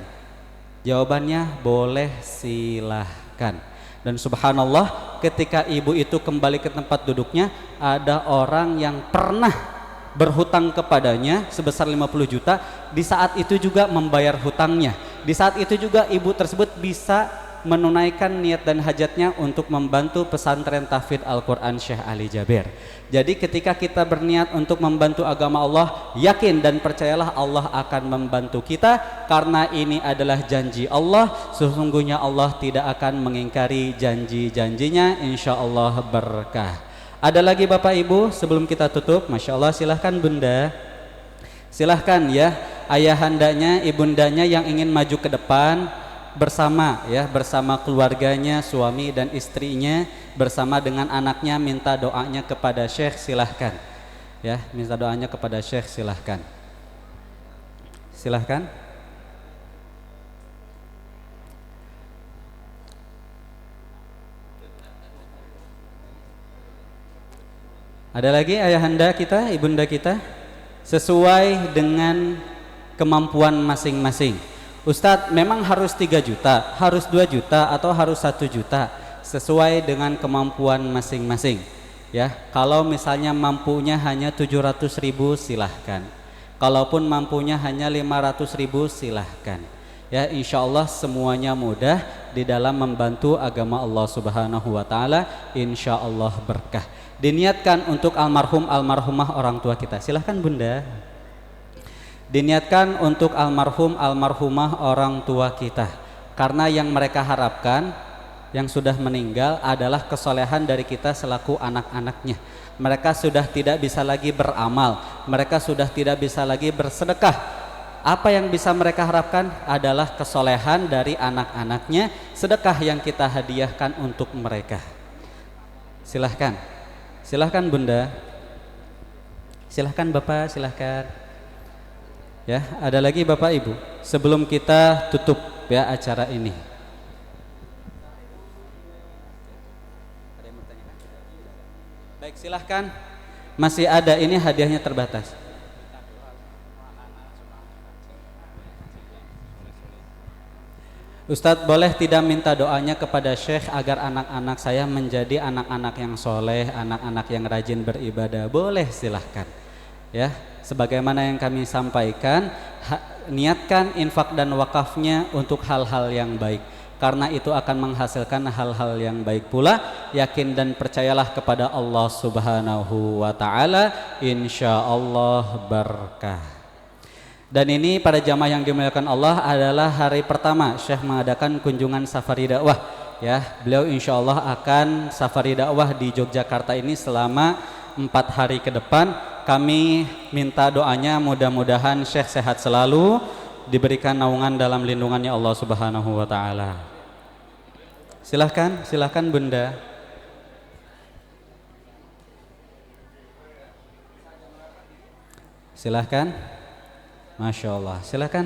Jawabannya boleh, silahkan. Dan subhanallah, ketika ibu itu kembali ke tempat duduknya, ada orang yang pernah berhutang kepadanya sebesar 50 juta, di saat itu juga membayar hutangnya. Di saat itu juga ibu tersebut bisa menunaikan niat dan hajatnya untuk membantu pesantren tahfidz Al-Quran Syekh Ali Jabir. Jadi ketika kita berniat untuk membantu agama Allah, yakin dan percayalah Allah akan membantu kita, karena ini adalah janji Allah. Sesungguhnya Allah tidak akan mengingkari janji-janjinya, insya Allah berkah. Ada lagi Bapak Ibu sebelum kita tutup? Masya Allah, silahkan bunda. Silahkan ya, ayahandanya, ibundanya yang ingin maju ke depan bersama ya, bersama keluarganya, suami dan istrinya, bersama dengan anaknya, minta doanya kepada Syekh, silahkan ya, minta doanya kepada Syekh, silahkan. Silahkan. Ada lagi ayahanda kita, ibunda kita, sesuai dengan kemampuan masing-masing. Ustadz, memang harus 3 juta, harus 2 juta, atau harus 1 juta, sesuai dengan kemampuan masing-masing. Ya, kalau misalnya mampunya hanya 700.000, silahkan. Kalaupun mampunya hanya 500.000, silahkan. Ya, insya Allah semuanya mudah di dalam membantu agama Allah Subhanahu wa Ta'ala. Insya Allah berkah. Diniatkan untuk almarhum almarhumah orang tua kita. Silahkan Bunda. Diniatkan untuk almarhum almarhumah orang tua kita, karena yang mereka harapkan yang sudah meninggal adalah kesolehan dari kita selaku anak-anaknya. Mereka sudah tidak bisa lagi beramal, mereka sudah tidak bisa lagi bersedekah. Apa yang bisa mereka harapkan adalah kesolehan dari anak-anaknya, sedekah yang kita hadiahkan untuk mereka. Silahkan, silahkan Bunda, silahkan Bapak, silahkan. Ya, ada lagi Bapak Ibu sebelum kita tutup ya acara ini. Baik, silahkan. Masih ada, ini hadiahnya terbatas. Ustadz, boleh tidak minta doanya kepada Syekh agar anak-anak saya menjadi anak-anak yang soleh, anak-anak yang rajin beribadah? Boleh, silahkan. Ya, sebagaimana yang kami sampaikan, niatkan infak dan wakafnya untuk hal-hal yang baik, karena itu akan menghasilkan hal-hal yang baik pula. Yakin dan percayalah kepada Allah Subhanahu wa Ta'ala, insya Allah berkah. Dan ini pada jamaah yang dimuliakan Allah adalah hari pertama Syekh mengadakan kunjungan safari dakwah. Ya, beliau insya Allah akan safari dakwah di Yogyakarta ini selama 4 hari ke depan. Kami minta doanya mudah-mudahan Syekh sehat selalu, diberikan naungan dalam lindungannya Allah Subhanahu wa Ta'ala. Silahkan, silahkan Bunda. Silahkan. Masya Allah, silahkan.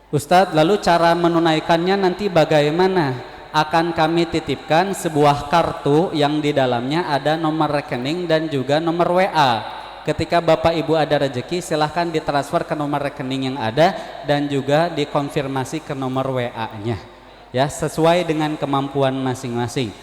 Ustadz, lalu cara menunaikannya nanti bagaimana? Akan kami titipkan sebuah kartu yang di dalamnya ada nomor rekening dan juga nomor WA. Ketika Bapak Ibu ada rezeki, silahkan ditransfer ke nomor rekening yang ada dan juga dikonfirmasi ke nomor WA-nya. Ya, sesuai dengan kemampuan masing-masing.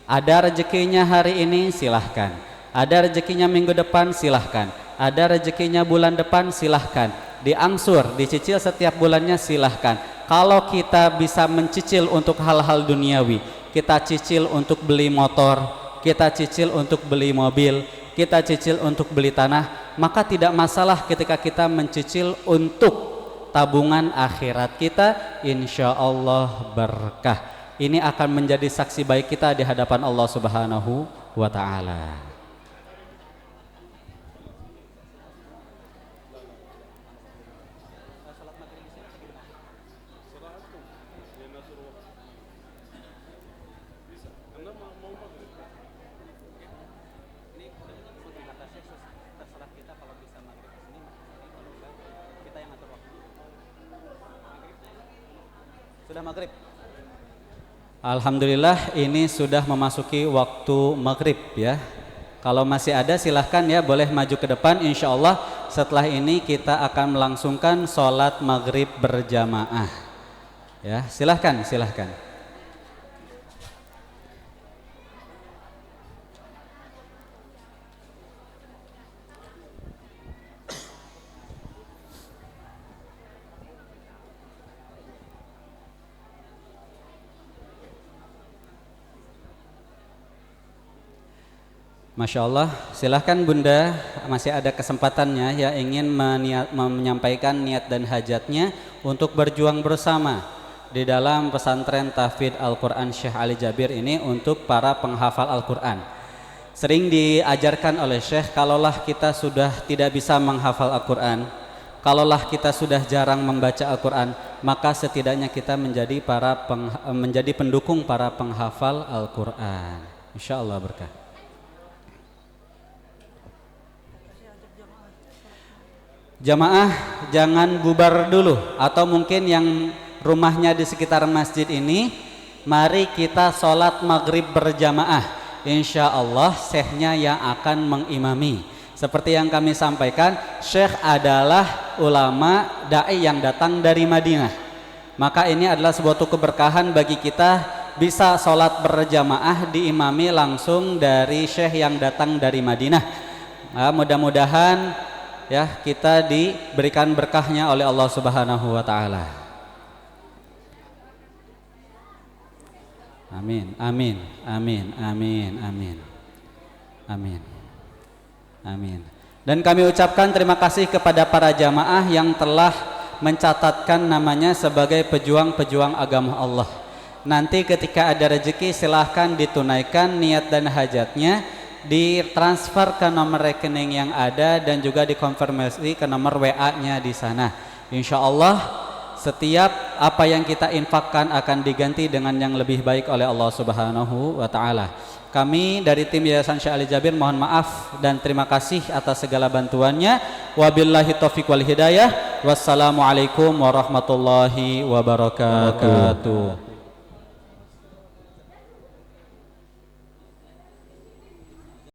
Ada rezekinya hari ini, silahkan. Ada rezekinya minggu depan, silahkan. Ada rezekinya bulan depan, silahkan. Diangsur, dicicil setiap bulannya, silahkan. Kalau kita bisa mencicil untuk hal-hal duniawi, kita cicil untuk beli motor, kita cicil untuk beli mobil, kita cicil untuk beli tanah, maka tidak masalah ketika kita mencicil untuk tabungan akhirat kita. Insya Allah berkah. Ini akan menjadi saksi baik kita di hadapan Allah Subhanahu wa Ta'ala. Sudah maghrib. Alhamdulillah, ini sudah memasuki waktu maghrib ya. Kalau masih ada silahkan ya, boleh maju ke depan. Insya Allah setelah ini kita akan melangsungkan sholat maghrib berjamaah. Ya, silahkan, silahkan. Masya Allah, silahkan Bunda, masih ada kesempatannya ya, ingin menyampaikan niat dan hajatnya untuk berjuang bersama di dalam pesantren Tahfidz Al-Quran Syekh Ali Jabir ini untuk para penghafal Al-Quran. Sering diajarkan oleh Syekh, kalaulah kita sudah tidak bisa menghafal Al-Quran, kalaulah kita sudah jarang membaca Al-Quran, maka setidaknya kita menjadi pendukung para penghafal Al-Quran. Insya Allah berkah. Jamaah jangan bubar dulu, atau mungkin yang rumahnya di sekitar masjid ini, mari kita sholat maghrib berjamaah. Insya Allah syekhnya yang akan mengimami. Seperti yang kami sampaikan, syekh adalah ulama da'i yang datang dari Madinah. Maka ini adalah sebuah keberkahan bagi kita bisa sholat berjamaah diimami langsung dari syekh yang datang dari Madinah. Mudah-mudahan ya kita diberikan berkahnya oleh Allah Subhanahu wa taala. Amin, amin, amin, amin, amin, amin, amin. Dan kami ucapkan terima kasih kepada para jamaah yang telah mencatatkan namanya sebagai pejuang-pejuang agama Allah. Nanti ketika ada rezeki silahkan ditunaikan niat dan hajatnya, ditransfer ke nomor rekening yang ada dan juga dikonfirmasi ke nomor WA-nya di sana. Insya Allah setiap apa yang kita infakkan akan diganti dengan yang lebih baik oleh Allah Subhanahu wa taala. Kami dari tim Yayasan Syekh Ali Jabir mohon maaf dan terima kasih atas segala bantuannya. Wabillahi taufiq wal hidayah. Wassalamualaikum warahmatullahi wabarakatuh.